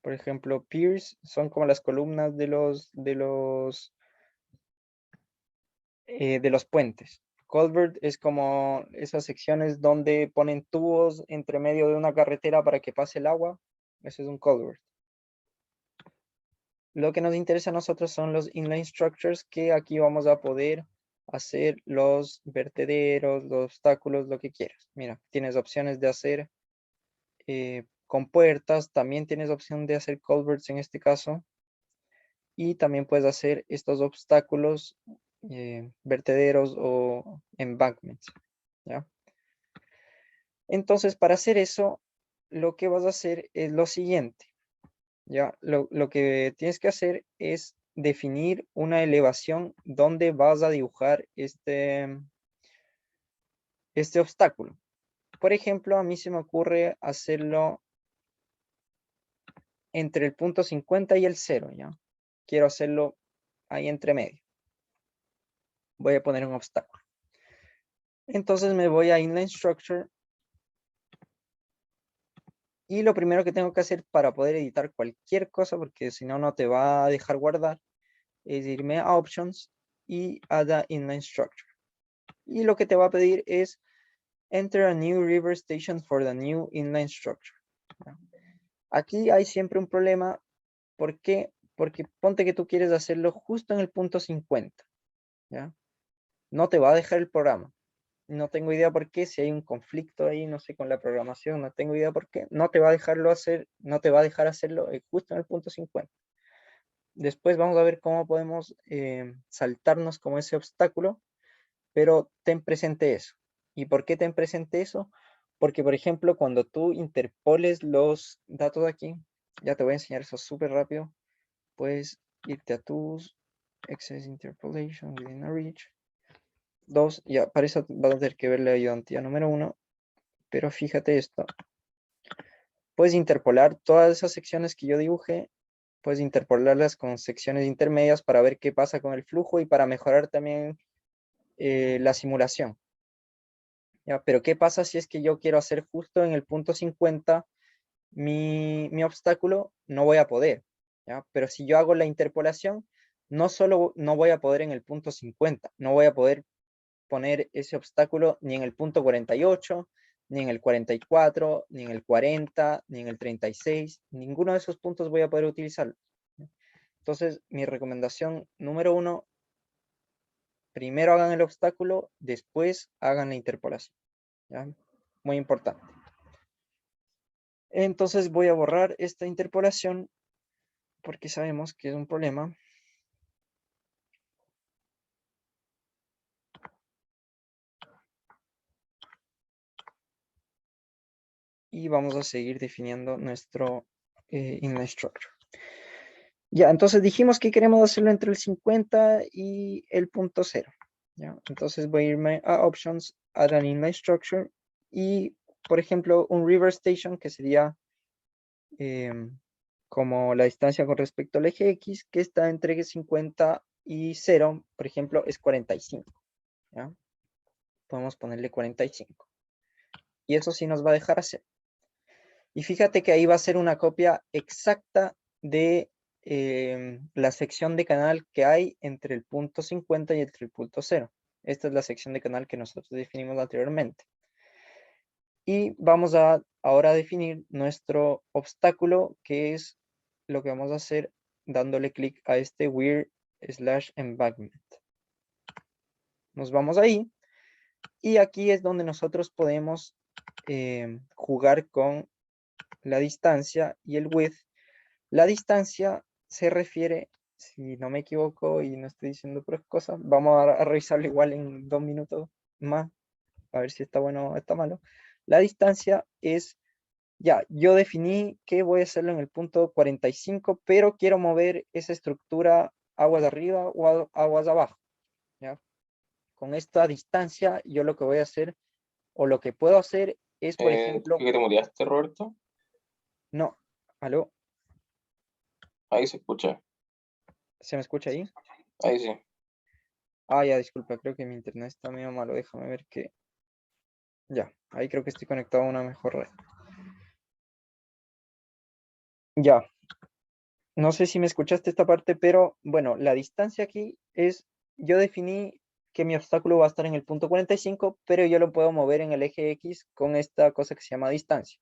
Speaker 1: Por ejemplo, piers son como las columnas de los puentes. Culvert es como esas secciones donde ponen tubos entre medio de una carretera para que pase el agua. Eso es un culvert. Lo que nos interesa a nosotros son los inline structures, que aquí vamos a poder hacer los vertederos, los obstáculos, lo que quieras. Mira, tienes opciones de hacer con puertas, también tienes opción de hacer culverts en este caso, y también puedes hacer estos obstáculos, vertederos o embankments, ¿ya? Entonces, para hacer eso, lo que vas a hacer es lo siguiente, ¿ya? Lo que tienes que hacer es definir una elevación donde vas a dibujar este obstáculo. Por ejemplo, a mí se me ocurre hacerlo entre el punto 50 y el 0, ¿ya? Quiero hacerlo ahí entre medio. Voy a poner un obstáculo. Entonces me voy a Inline Structure. Y lo primero que tengo que hacer para poder editar cualquier cosa, porque si no, no te va a dejar guardar, es irme a Options y Add a Inline Structure. Y lo que te va a pedir es Enter a new river station for the new inline structure. Aquí hay siempre un problema. ¿Por qué? Porque ponte que tú quieres hacerlo justo en el punto 50. ¿Ya? No te va a dejar el programa. No tengo idea por qué, si hay un conflicto ahí, no sé, con la programación, no tengo idea por qué. No te va a dejarlo hacer, no te va a dejar hacerlo justo en el punto 50. Después vamos a ver cómo podemos saltarnos como ese obstáculo, pero ten presente eso. ¿Y por qué ten presente eso? Porque, por ejemplo, cuando tú interpoles los datos de aquí, ya te voy a enseñar eso súper rápido, puedes irte a tus Access Interpolation within a reach. 2, ya, para eso vas a tener que ver la ayudantía número 1, pero fíjate esto. Puedes interpolar todas esas secciones que yo dibujé, puedes interpolarlas con secciones intermedias para ver qué pasa con el flujo y para mejorar también la simulación. ¿Ya? Pero ¿qué pasa si es que yo quiero hacer justo en el punto 50 mi obstáculo? No voy a poder, ¿ya? Pero si yo hago la interpolación, no solo no voy a poder en el punto 50, no voy a poder poner ese obstáculo ni en el punto 48, ni en el 44, ni en el 40, ni en el 36, ninguno de esos puntos voy a poder utilizarlo. Entonces, mi recomendación número 1, primero hagan el obstáculo, después hagan la interpolación. ¿ya? Muy importante. Entonces voy a borrar esta interpolación porque sabemos que es un problema. Y vamos a seguir definiendo nuestro inline structure. Ya, entonces dijimos que queremos hacerlo entre el 50 y el punto 0. ¿Ya? Entonces voy a irme a Options, Add an Inline Structure. Y, por ejemplo, un River Station, que sería como la distancia con respecto al eje X, que está entre 50 y 0, por ejemplo, es 45. ¿Ya? Podemos ponerle 45. Y eso sí nos va a dejar hacer. Y fíjate que ahí va a ser una copia exacta de la sección de canal que hay entre el punto 50 y entre el punto 0. Esta es la sección de canal que nosotros definimos anteriormente. Y vamos a ahora definir nuestro obstáculo, que es lo que vamos a hacer dándole clic a este weir/embankment. Nos vamos ahí. Y aquí es donde nosotros podemos jugar con la distancia y el width. La distancia se refiere, si no me equivoco y no estoy diciendo otras cosas, vamos a revisarlo igual en 2 minutos más, a ver si está bueno o está malo. La distancia es, ya, yo definí que voy a hacerlo en el punto 45, pero quiero mover esa estructura aguas arriba o aguas abajo, ¿ya? Con esta distancia, yo lo que voy a hacer, o lo que puedo hacer es, por ejemplo,
Speaker 2: ¿Que te muteaste, Roberto?
Speaker 1: no, ¿aló?
Speaker 2: Ahí se escucha.
Speaker 1: ¿Se me escucha ahí?
Speaker 2: Ahí sí.
Speaker 1: Ah, ya, disculpa, creo que mi internet está medio malo, déjame ver que... Ya, ahí creo que estoy conectado a una mejor red. Ya, no sé si me escuchaste esta parte, pero bueno, la distancia aquí es, yo definí que mi obstáculo va a estar en el punto 45, pero yo lo puedo mover en el eje X con esta cosa que se llama distancia.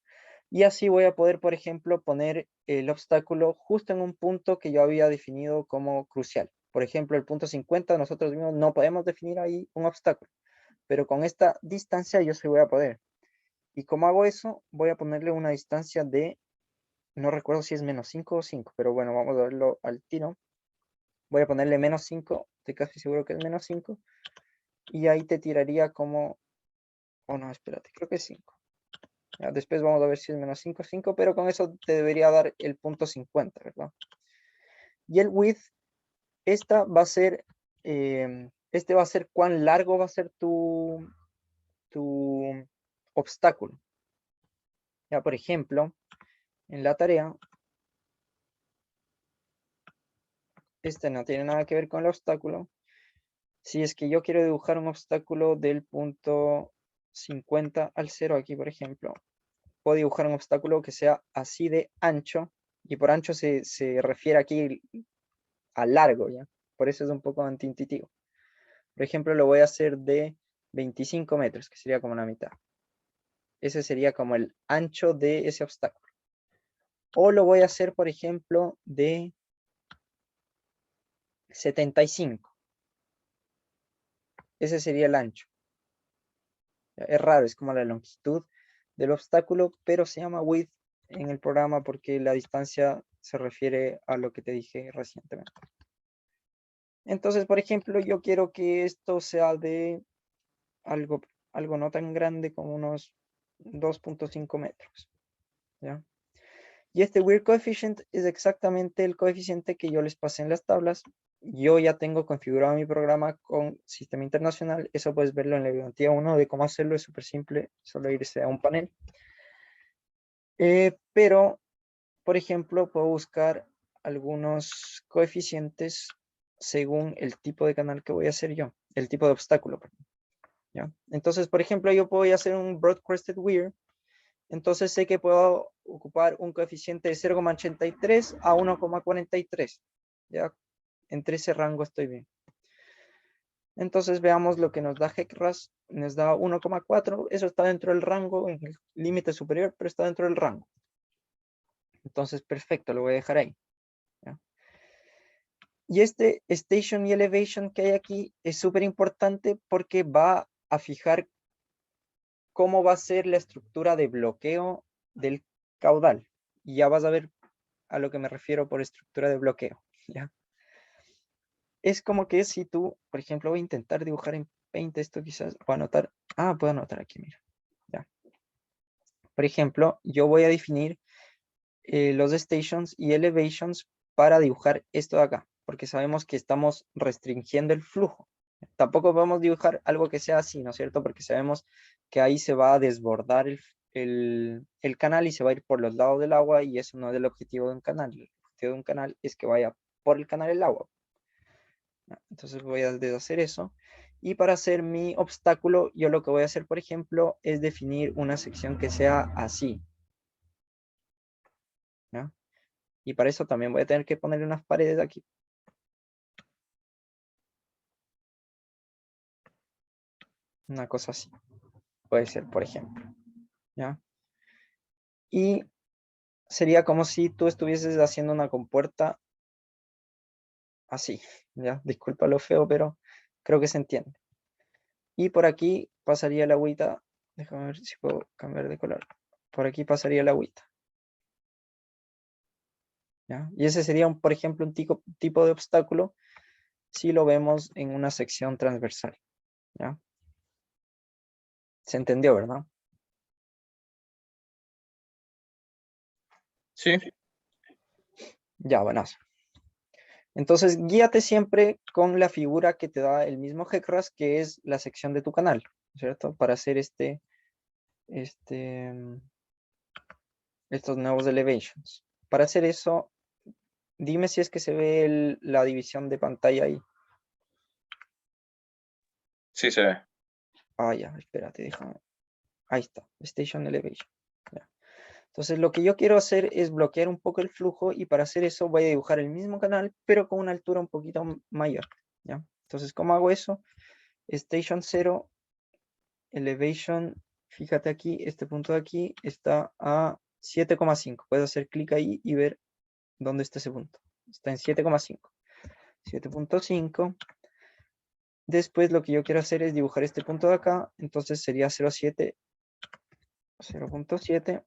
Speaker 1: Y así voy a poder, por ejemplo, poner el obstáculo justo en un punto que yo había definido como crucial. Por ejemplo, el punto 50, nosotros mismos no podemos definir ahí un obstáculo, pero con esta distancia yo sí voy a poder. ¿Y cómo hago eso? Voy a ponerle una distancia de, no recuerdo si es -5 o 5, pero bueno, vamos a verlo al tiro. Voy a ponerle -5, estoy casi seguro que es -5. Y ahí te tiraría como, oh no, espérate, creo que es 5. Ya, después vamos a ver si es -5 o 5, pero con eso te debería dar el punto 50, ¿verdad? Y el width, esta va a ser, este va a ser cuán largo va a ser tu obstáculo. Ya, por ejemplo, en la tarea, este no tiene nada que ver con el obstáculo. Si es que yo quiero dibujar un obstáculo del punto 50 al 0 aquí, por ejemplo, puedo dibujar un obstáculo que sea así de ancho, y por ancho se refiere aquí a largo, ¿ya? Por eso es un poco antiintuitivo. Por ejemplo, lo voy a hacer de 25 metros, que sería como la mitad. Ese sería como el ancho de ese obstáculo. O lo voy a hacer, por ejemplo, de 75. Ese sería el ancho. Es raro, es como la longitud del obstáculo, pero se llama width en el programa porque la distancia se refiere a lo que te dije recientemente. Entonces, por ejemplo, yo quiero que esto sea de algo no tan grande como unos 2.5 metros, ¿ya? Y este weird coefficient es exactamente el coeficiente que yo les pasé en las tablas. Yo ya tengo configurado mi programa con Sistema Internacional. Eso puedes verlo en la bibliografía 1 de cómo hacerlo. Es súper simple, solo irse a un panel. Pero, por ejemplo, puedo buscar algunos coeficientes según el tipo de canal que voy a hacer yo, el tipo de obstáculo, ¿ya? Entonces, por ejemplo, yo voy a hacer un broad crested weir. Entonces sé que puedo ocupar un coeficiente de 0,83 a 1,43. ¿Ya? Entre ese rango estoy bien. Entonces veamos lo que nos da HEC-RAS. Nos da 1,4. Eso está dentro del rango, en el límite superior, pero está dentro del rango. Entonces, perfecto, lo voy a dejar ahí. ¿Ya? Y este station y elevation que hay aquí es súper importante porque va a fijar cómo va a ser la estructura de bloqueo del caudal. Y ya vas a ver a lo que me refiero por estructura de bloqueo, ¿ya? Es como que si tú, por ejemplo, voy a intentar dibujar en Paint esto quizás, o anotar, puedo anotar aquí, mira, ya. Por ejemplo, yo voy a definir los stations y elevations para dibujar esto de acá, porque sabemos que estamos restringiendo el flujo. Tampoco podemos dibujar algo que sea así, ¿no es cierto? Porque sabemos que ahí se va a desbordar el canal y se va a ir por los lados del agua y eso no es el objetivo de un canal. El objetivo de un canal es que vaya por el canal el agua. Entonces voy a deshacer eso. Y para hacer mi obstáculo, yo lo que voy a hacer, por ejemplo, es definir una sección que sea así. ¿Ya? Y para eso también voy a tener que ponerle unas paredes aquí. Una cosa así. Puede ser, por ejemplo. ¿Ya? Y sería como si tú estuvieses haciendo una compuerta así. ¿Ya? Disculpa lo feo, pero creo que se entiende. Y por aquí pasaría la agüita. Déjame ver si puedo cambiar de color. Por aquí pasaría la agüita. ¿Ya? Y ese sería, por ejemplo, un tipo de obstáculo si lo vemos en una sección transversal. ¿Ya? Se entendió, ¿verdad?
Speaker 2: Sí,
Speaker 1: Ya, buenas. Entonces, guíate siempre con la figura que te da el mismo GECRAS, que es la sección de tu canal, ¿cierto? Para hacer estos nuevos elevations. Para hacer eso, dime si es que se ve la división de pantalla ahí.
Speaker 2: sí se ve.
Speaker 1: Ya, espérate, déjame. Ahí está, Station Elevation. Ya. Entonces, lo que yo quiero hacer es bloquear un poco el flujo y para hacer eso voy a dibujar el mismo canal, pero con una altura un poquito mayor. ¿Ya? Entonces, ¿cómo hago eso? Station 0, Elevation, fíjate aquí, este punto de aquí está a 7,5. Puedes hacer clic ahí y ver dónde está ese punto. Está en 7,5. 7.5. Después lo que yo quiero hacer es dibujar este punto de acá. Entonces sería 0.7, 0.7,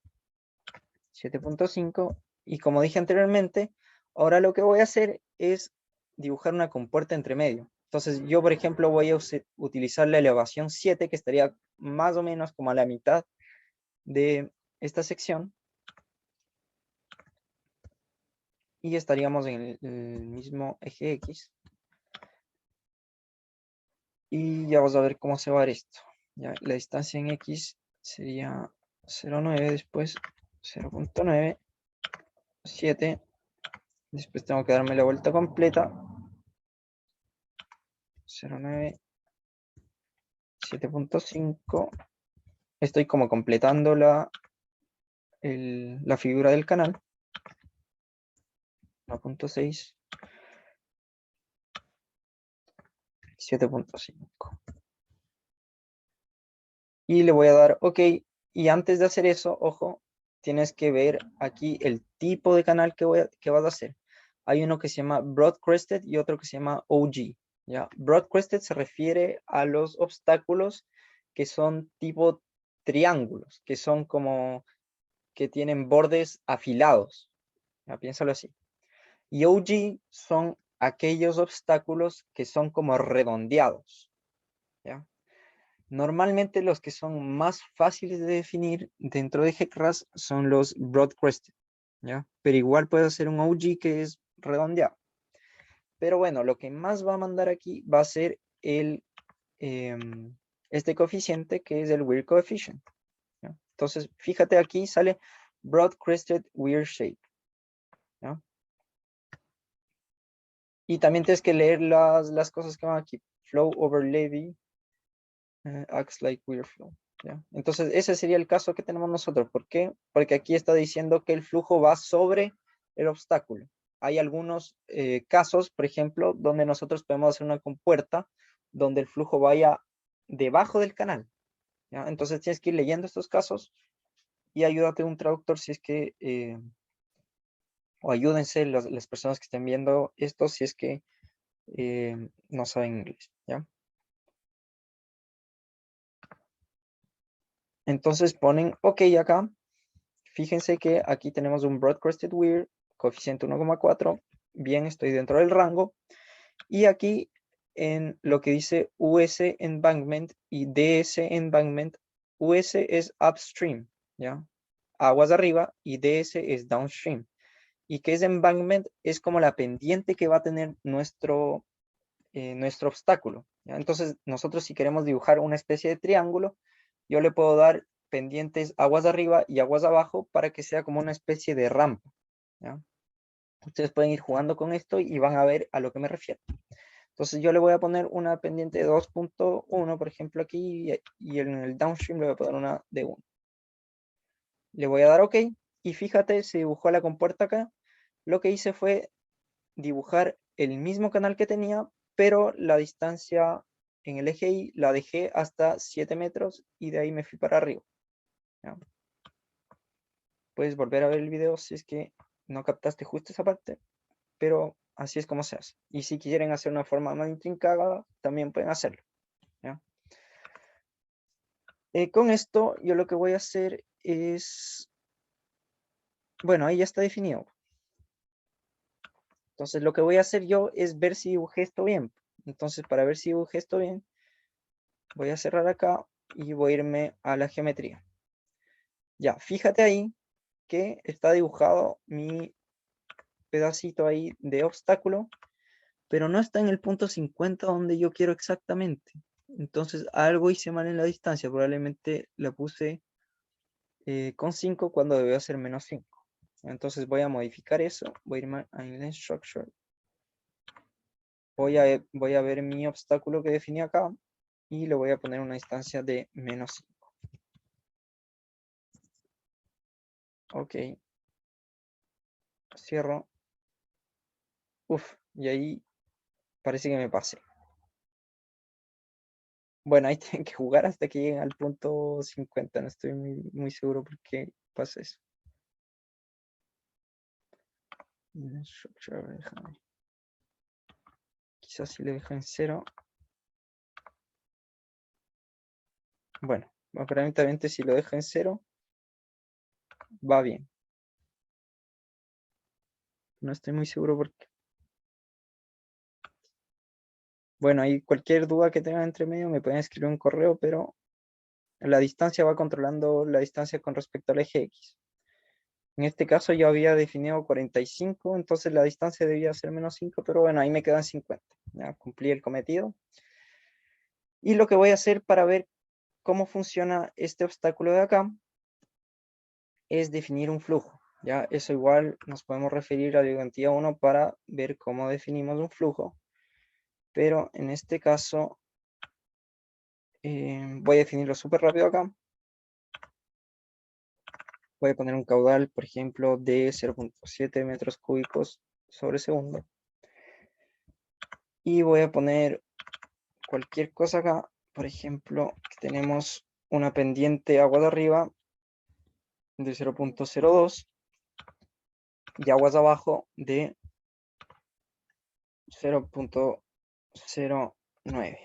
Speaker 1: 7.5. Y como dije anteriormente, ahora lo que voy a hacer es dibujar una compuerta entre medio. Entonces yo, por ejemplo, voy a utilizar la elevación 7, que estaría más o menos como a la mitad de esta sección. Y estaríamos en el mismo eje X. Y ya vamos a ver cómo se va a ver esto. Ya, la distancia en X sería 0,9, después 0.9, 7. Después tengo que darme la vuelta completa. 0,9, 7.5. Estoy como completando la figura del canal. 1.6, 7.5. Y le voy a dar OK. Y antes de hacer eso, ojo, tienes que ver aquí el tipo de canal que vas a hacer. Hay uno que se llama Broad Crested y otro que se llama OG. ¿Ya? Broad Crested se refiere a los obstáculos que son tipo triángulos, que son como que tienen bordes afilados. ¿Ya? Piénsalo así. Y OG son aquellos obstáculos que son como redondeados. ¿Ya? Normalmente los que son más fáciles de definir dentro de GECRAS son los broad crested, ¿ya? Pero igual puede ser un OG que es redondeado. Pero bueno, lo que más va a mandar aquí va a ser este coeficiente que es el weir coefficient, ¿ya? Entonces, fíjate aquí sale broad crested weir shape, ¿ya? Y también tienes que leer las cosas que van aquí. Flow over levee acts like weir flow. ¿Ya? Entonces, ese sería el caso que tenemos nosotros. ¿Por qué? Porque aquí está diciendo que el flujo va sobre el obstáculo. Hay algunos casos, por ejemplo, donde nosotros podemos hacer una compuerta donde el flujo vaya debajo del canal. ¿Ya? Entonces tienes que ir leyendo estos casos y ayúdate un traductor si es que, o ayúdense las personas que estén viendo esto si es que no saben inglés. ¿Ya? Entonces ponen OK acá. Fíjense que aquí tenemos un broad-crested weir, coeficiente 1,4. Bien, estoy dentro del rango. Y aquí en lo que dice US embankment y DS embankment, US es upstream, ¿ya? Aguas arriba, y DS es downstream. ¿Y qué es embankment? Es como la pendiente que va a tener nuestro obstáculo, ¿ya? Entonces, nosotros si queremos dibujar una especie de triángulo, yo le puedo dar pendientes aguas arriba y aguas abajo para que sea como una especie de rampa, ¿ya? Ustedes pueden ir jugando con esto y van a ver a lo que me refiero. Entonces yo le voy a poner una pendiente de 2.1, por ejemplo, aquí, y en el downstream le voy a poner una de 1. Le voy a dar OK, y fíjate, se dibujó la compuerta acá. Lo que hice fue dibujar el mismo canal que tenía, pero la distancia en el eje Y la dejé hasta 7 metros, y de ahí me fui para arriba, ¿ya? Puedes volver a ver el video si es que no captaste justo esa parte, pero así es como se hace. Y si quieren hacer una forma más intrincada, también pueden hacerlo, ¿ya? Con esto yo lo que voy a hacer es, bueno, ahí ya está definido. Entonces lo que voy a hacer yo es ver si dibujé esto bien. Entonces para ver si dibujé esto bien, voy a cerrar acá y voy a irme a la geometría. Ya, fíjate ahí que está dibujado mi pedacito ahí de obstáculo, pero no está en el punto 50 donde yo quiero exactamente. Entonces algo hice mal en la distancia, probablemente la puse con 5 cuando debió ser menos 5. Entonces voy a modificar eso, voy a irme a Inline Structure, voy a ver mi obstáculo que definí acá y le voy a poner una distancia de menos 5. Ok, cierro. Uf, y ahí parece que me pasé. Bueno, ahí tienen que jugar hasta que lleguen al punto 50, no estoy muy seguro por qué pasa eso. Inline Structure, déjame. Quizás si le dejo en 0. Bueno, aparentemente si lo dejo en 0, va bien. No estoy muy seguro por qué. Bueno, ahí cualquier duda que tengan entre medio me pueden escribir un correo, pero la distancia va controlando la distancia con respecto al eje X. En este caso yo había definido 45, entonces la distancia debía ser menos 5, pero bueno, ahí me quedan 50. Ya cumplí el cometido. Y lo que voy a hacer para ver cómo funciona este obstáculo de acá es definir un flujo. Ya, eso igual nos podemos referir a la ayudantía 1 para ver cómo definimos un flujo. Pero en este caso voy a definirlo súper rápido acá. Voy a poner un caudal, por ejemplo, de 0.7 metros cúbicos sobre segundo. Y voy a poner cualquier cosa acá. Por ejemplo, que tenemos una pendiente agua de arriba de 0.02 y aguas de abajo de 0.09.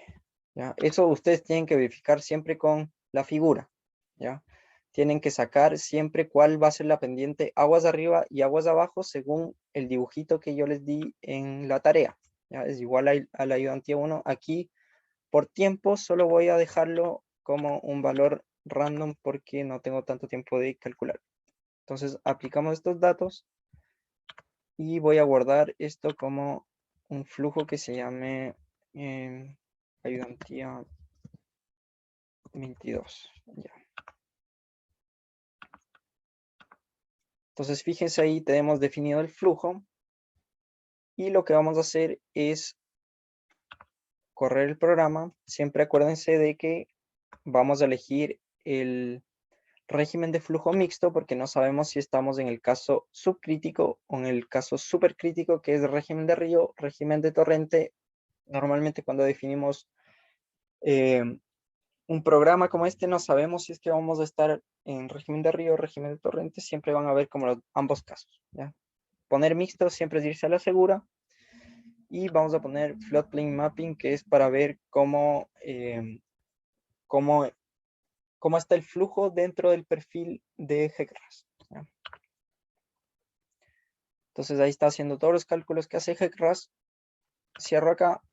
Speaker 1: ¿Ya? Eso ustedes tienen que verificar siempre con la figura, ¿ya? Tienen que sacar siempre cuál va a ser la pendiente aguas de arriba y aguas de abajo según el dibujito que yo les di en la tarea, ¿ya? Es igual a la ayudantía 1. Aquí, por tiempo, solo voy a dejarlo como un valor random porque no tengo tanto tiempo de calcular. Entonces, aplicamos estos datos y voy a guardar esto como un flujo que se llame ayudantía 22. Ya. Entonces, fíjense ahí, tenemos definido el flujo. Y lo que vamos a hacer es correr el programa. Siempre acuérdense de que vamos a elegir el régimen de flujo mixto porque no sabemos si estamos en el caso subcrítico o en el caso supercrítico, que es régimen de río, régimen de torrente. Normalmente cuando definimos un programa como este no sabemos si es que vamos a estar en régimen de río o régimen de torrente. Siempre van a ver como ambos casos, ¿ya? Poner mixto siempre es irse a la segura. Y vamos a poner floodplain mapping, que es para ver cómo cómo está el flujo dentro del perfil de GECRAS. ¿Ya? Entonces ahí está haciendo todos los cálculos que hace GECRAS. Cierro acá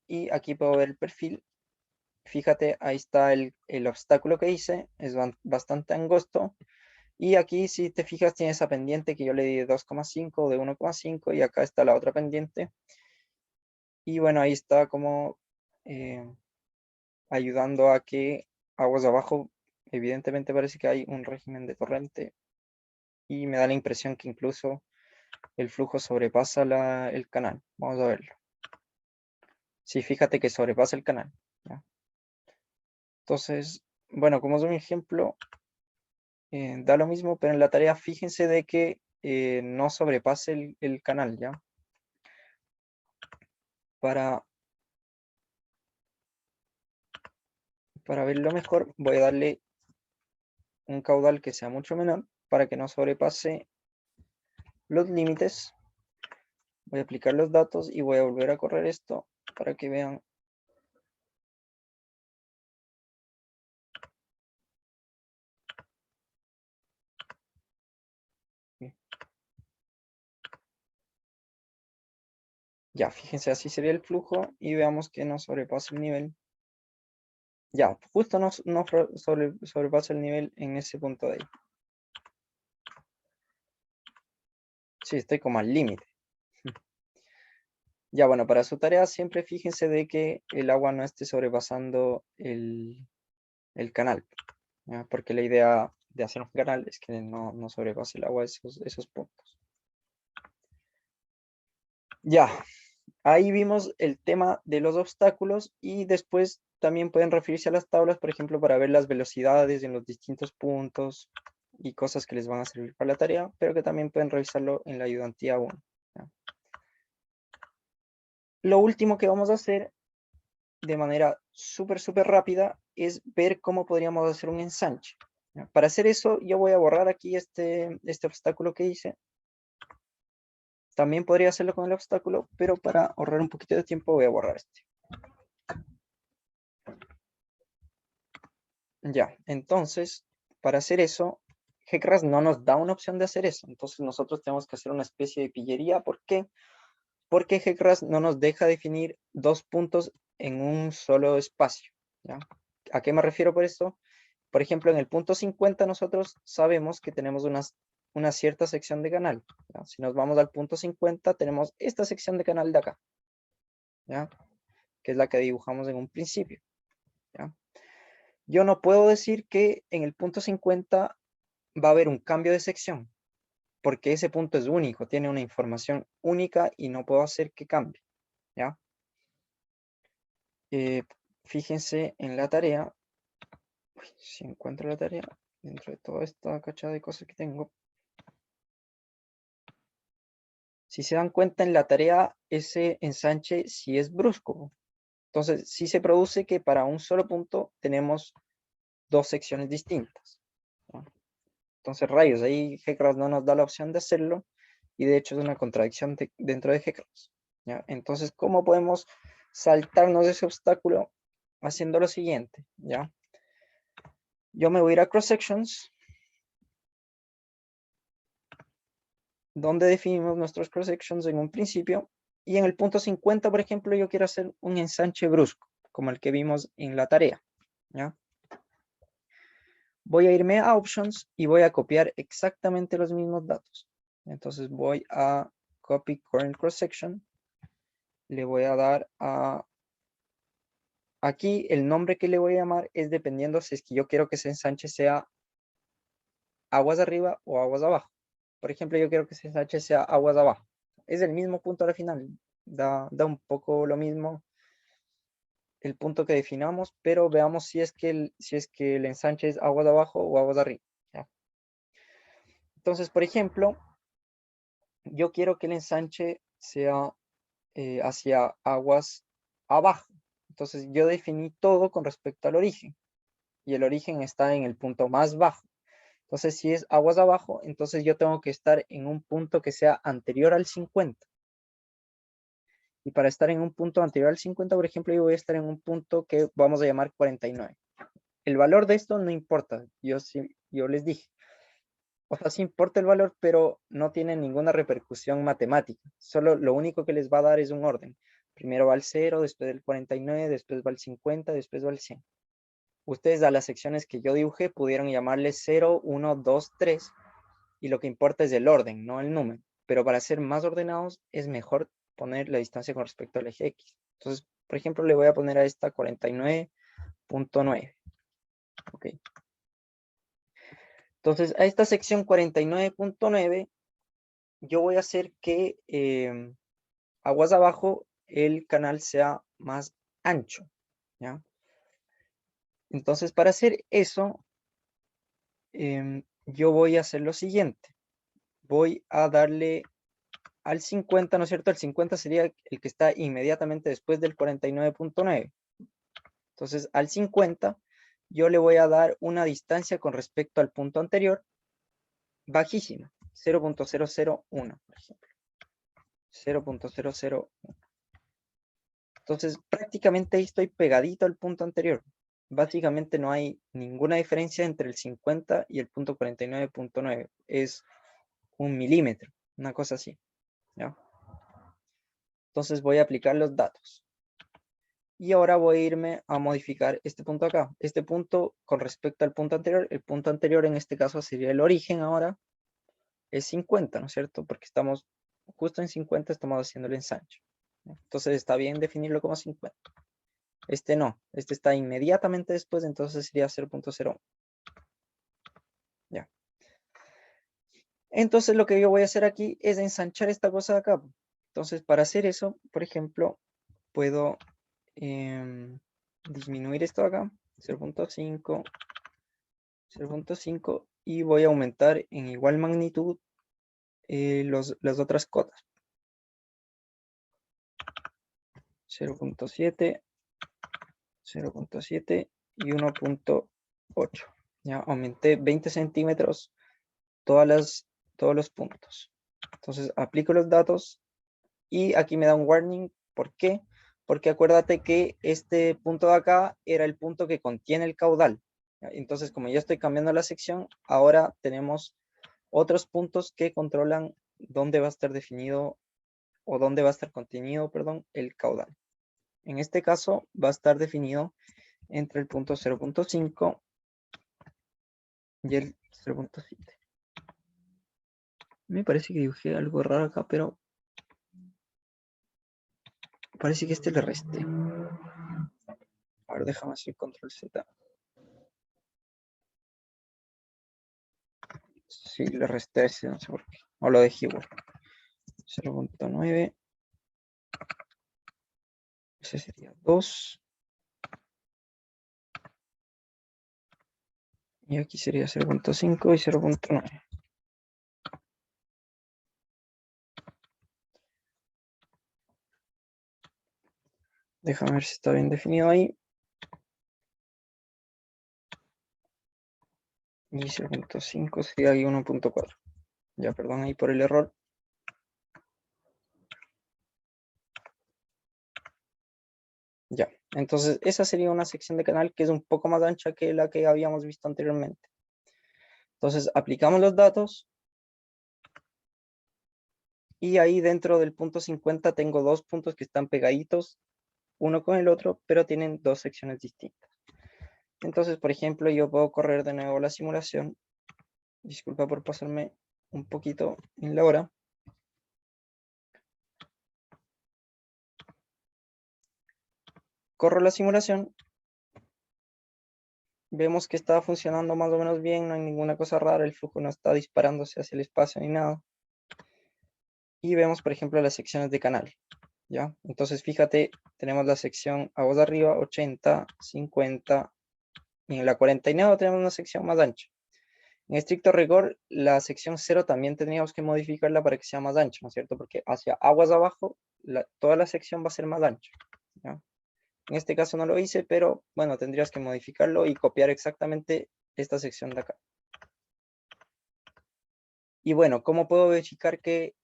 Speaker 1: y aquí puedo ver el perfil. Fíjate, ahí está el obstáculo que hice, es bastante angosto. Y aquí, si te fijas, tiene esa pendiente que yo le di de 2,5, de 1,5, y acá está la otra pendiente. Y bueno, ahí está como ayudando a que aguas abajo, evidentemente parece que hay un régimen de torrente. Y me da la impresión que incluso el flujo sobrepasa el canal. Vamos a verlo. Sí, fíjate que sobrepasa el canal. ¿Ya? Entonces, bueno, como es un ejemplo, da lo mismo, pero en la tarea fíjense de que no sobrepase el canal, ¿ya? Para verlo mejor, voy a darle un caudal que sea mucho menor para que no sobrepase los límites. Voy a aplicar los datos y voy a volver a correr esto para que vean. Ya, fíjense, así sería el flujo y veamos que no sobrepasa el nivel. Ya, justo no sobrepasa el nivel en ese punto de ahí. Sí, estoy como al límite. Ya, bueno, para su tarea siempre fíjense de que el agua no esté sobrepasando el canal, ¿ya? Porque la idea de hacer un canal es que no sobrepase el agua esos puntos. Ya, ahí vimos el tema de los obstáculos y después también pueden referirse a las tablas, por ejemplo, para ver las velocidades en los distintos puntos y cosas que les van a servir para la tarea, pero que también pueden revisarlo en la ayudantía 1. ¿Ya? Lo último que vamos a hacer de manera súper rápida es ver cómo podríamos hacer un ensanche. ¿Ya? Para hacer eso, yo voy a borrar aquí este obstáculo que hice. También podría hacerlo con el obstáculo, pero para ahorrar un poquito de tiempo voy a borrar este. Ya, entonces, para hacer eso, GECRAS no nos da una opción de hacer eso. Entonces nosotros tenemos que hacer una especie de pillería. ¿Por qué? Porque GECRAS no nos deja definir dos puntos en un solo espacio. ¿Ya? ¿A qué me refiero por esto? Por ejemplo, en el punto 50 nosotros sabemos que tenemos una cierta sección de canal. ¿Ya? Si nos vamos al punto 50, tenemos esta sección de canal de acá. ¿Ya? Que es la que dibujamos en un principio. ¿Ya? Yo no puedo decir que en el punto 50 va a haber un cambio de sección, porque ese punto es único, tiene una información única y no puedo hacer que cambie. ¿Ya? Fíjense en la tarea. Si encuentro la tarea dentro de toda esta cachada de cosas que tengo. Si se dan cuenta en la tarea, ese ensanche sí es brusco. Entonces, sí se produce que para un solo punto tenemos dos secciones distintas. ¿No? Entonces, rayos, ahí GECRAS no nos da la opción de hacerlo y de hecho es una contradicción dentro de GECRAS. ¿Ya? Entonces, ¿cómo podemos saltarnos ese obstáculo? Haciendo lo siguiente, ¿ya? Yo me voy a ir a Cross Sections, donde definimos nuestros cross sections en un principio, y en el punto 50, por ejemplo, yo quiero hacer un ensanche brusco, como el que vimos en la tarea. ¿Ya? Voy a irme a Options y voy a copiar exactamente los mismos datos. Entonces voy a Copy Current Cross Section, le voy a dar a... Aquí el nombre que le voy a llamar es dependiendo si es que yo quiero que ese ensanche sea aguas arriba o aguas abajo. Por ejemplo, yo quiero que ese ensanche sea aguas abajo. Es el mismo punto al final. Da un poco lo mismo el punto que definamos, pero veamos si es que el ensanche es aguas abajo o aguas arriba. ¿Ya? Entonces, por ejemplo, yo quiero que el ensanche sea hacia aguas abajo. Entonces, yo definí todo con respecto al origen. Y el origen está en el punto más bajo. Entonces, si es aguas abajo, entonces yo tengo que estar en un punto que sea anterior al 50. Y para estar en un punto anterior al 50, por ejemplo, yo voy a estar en un punto que vamos a llamar 49. el valor de esto no importa, yo les dije. O sea, sí importa el valor, pero no tiene ninguna repercusión matemática. Solo lo único que les va a dar es un orden. Primero va el 0, después el 49, después va el 50, después va el 100. Ustedes a las secciones que yo dibujé pudieron llamarle 0, 1, 2, 3. Y lo que importa es el orden, no el número. Pero para ser más ordenados es mejor poner la distancia con respecto al eje X. Entonces, por ejemplo, le voy a poner a esta 49.9. Ok. Entonces, a esta sección 49.9, yo voy a hacer que aguas abajo el canal sea más ancho, ¿ya? Entonces, para hacer eso, yo voy a hacer lo siguiente. Voy a darle al 50, ¿no es cierto? El 50 sería el que está inmediatamente después del 49.9. Entonces, al 50, yo le voy a dar una distancia con respecto al punto anterior bajísima, 0.001, por ejemplo. 0.001. Entonces, prácticamente ahí estoy pegadito al punto anterior. Básicamente no hay ninguna diferencia entre el 50 y el punto 49.9. Es 1 milímetro, una cosa así, ¿ya? Entonces voy a aplicar los datos. Y ahora voy a irme a modificar este punto acá. Este punto con respecto al punto anterior. El punto anterior en este caso sería el origen ahora. Es 50, ¿no es cierto? Porque estamos justo en 50, estamos haciendo el ensanche. Entonces está bien definirlo como 50. Este no. Este está inmediatamente después, entonces sería 0.01. Ya. Entonces lo que yo voy a hacer aquí es ensanchar esta cosa de acá. Entonces para hacer eso, por ejemplo, puedo disminuir esto de acá, 0.5, 0.5, y voy a aumentar en igual magnitud las otras cotas. 0.7, 0.7 y 1.8. Ya aumenté 20 centímetros todos los puntos. Entonces aplico los datos y aquí me da un warning. ¿Por qué? Porque acuérdate que este punto de acá era el punto que contiene el caudal. Entonces, como ya estoy cambiando la sección, ahora tenemos otros puntos que controlan dónde va a estar definido o dónde va a estar contenido, perdón, el caudal. En este caso va a estar definido entre el punto 0.5 y el 0.7. Me parece que dibujé algo raro acá, pero parece que este le resté. Ahora déjame hacer control Z. Sí, le resté ese, no sé por qué. O lo dejé igual. 0.9. Ese sería 2. Y aquí sería 0.5 y 0.9. Déjame ver si está bien definido ahí. Y 0.5 sería ahí 1.4. Ya, perdón ahí por el error. Ya, entonces esa sería una sección de canal que es un poco más ancha que la que habíamos visto anteriormente. Entonces aplicamos los datos. Y ahí dentro del punto 50 tengo dos puntos que están pegaditos uno con el otro, pero tienen dos secciones distintas. Entonces, por ejemplo, yo puedo correr de nuevo la simulación. Disculpa por pasarme un poquito en la hora. Corro la simulación. Vemos que está funcionando más o menos bien, no hay ninguna cosa rara, el flujo no está disparándose hacia el espacio ni nada. Y vemos, por ejemplo, las secciones de canal. ¿Ya? Entonces, fíjate, tenemos la sección aguas arriba, 80, 50, y en la 49 tenemos una sección más ancha. En estricto rigor, la sección 0 también tendríamos que modificarla para que sea más ancha, ¿no es cierto? Porque hacia aguas abajo, toda la sección va a ser más ancha, ¿ya? En este caso no lo hice, pero bueno, tendrías que modificarlo y copiar exactamente esta sección de acá. Y bueno, ¿cómo puedo verificar que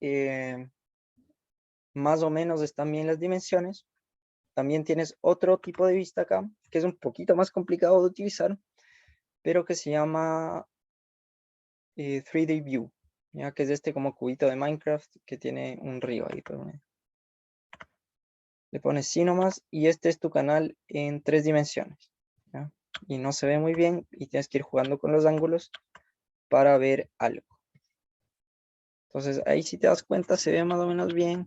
Speaker 1: más o menos están bien las dimensiones? También tienes otro tipo de vista acá, que es un poquito más complicado de utilizar, pero que se llama 3D View, ya que es este como cubito de Minecraft que tiene un río ahí por medio. Le pones sí nomás y este es tu canal en 3 dimensiones, ¿ya? Y no se ve muy bien y tienes que ir jugando con los ángulos para ver algo. Entonces ahí si te das cuenta se ve más o menos bien,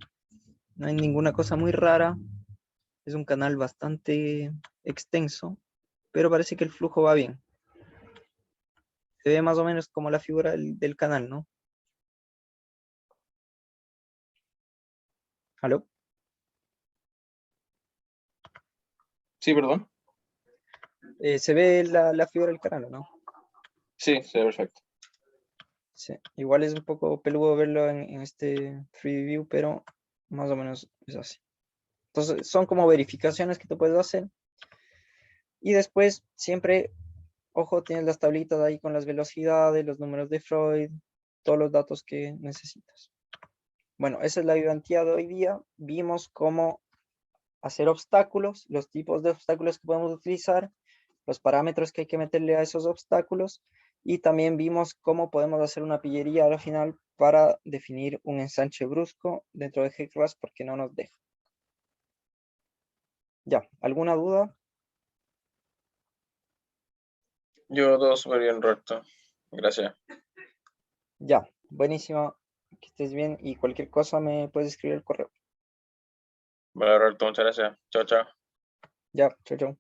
Speaker 1: no hay ninguna cosa muy rara, es un canal bastante extenso, pero parece que el flujo va bien. Se ve más o menos como la figura del canal, ¿no? ¿Aló?
Speaker 2: Sí, perdón.
Speaker 1: Se ve la figura del canal, ¿no?
Speaker 2: Sí, se ve perfecto.
Speaker 1: Sí. Igual es un poco peludo verlo en este 3D View, pero más o menos es así. Entonces son como verificaciones que tú puedes hacer. Y después siempre, ojo, tienes las tablitas ahí con las velocidades, los números de Freud, todos los datos que necesitas. Bueno, esa es la ayudantía de hoy día. Vimos cómo hacer obstáculos, los tipos de obstáculos que podemos utilizar, los parámetros que hay que meterle a esos obstáculos, y también vimos cómo podemos hacer una pillería al final para definir un ensanche brusco dentro de GClass porque no nos deja. Ya, ¿alguna duda?
Speaker 2: Yo todo súper bien, Roberto. Gracias.
Speaker 1: Ya, buenísimo, que estés bien y cualquier cosa me puedes escribir el correo.
Speaker 2: Vale, Roberto, muchas gracias. Chao, chao.
Speaker 1: Ya, chao, chao.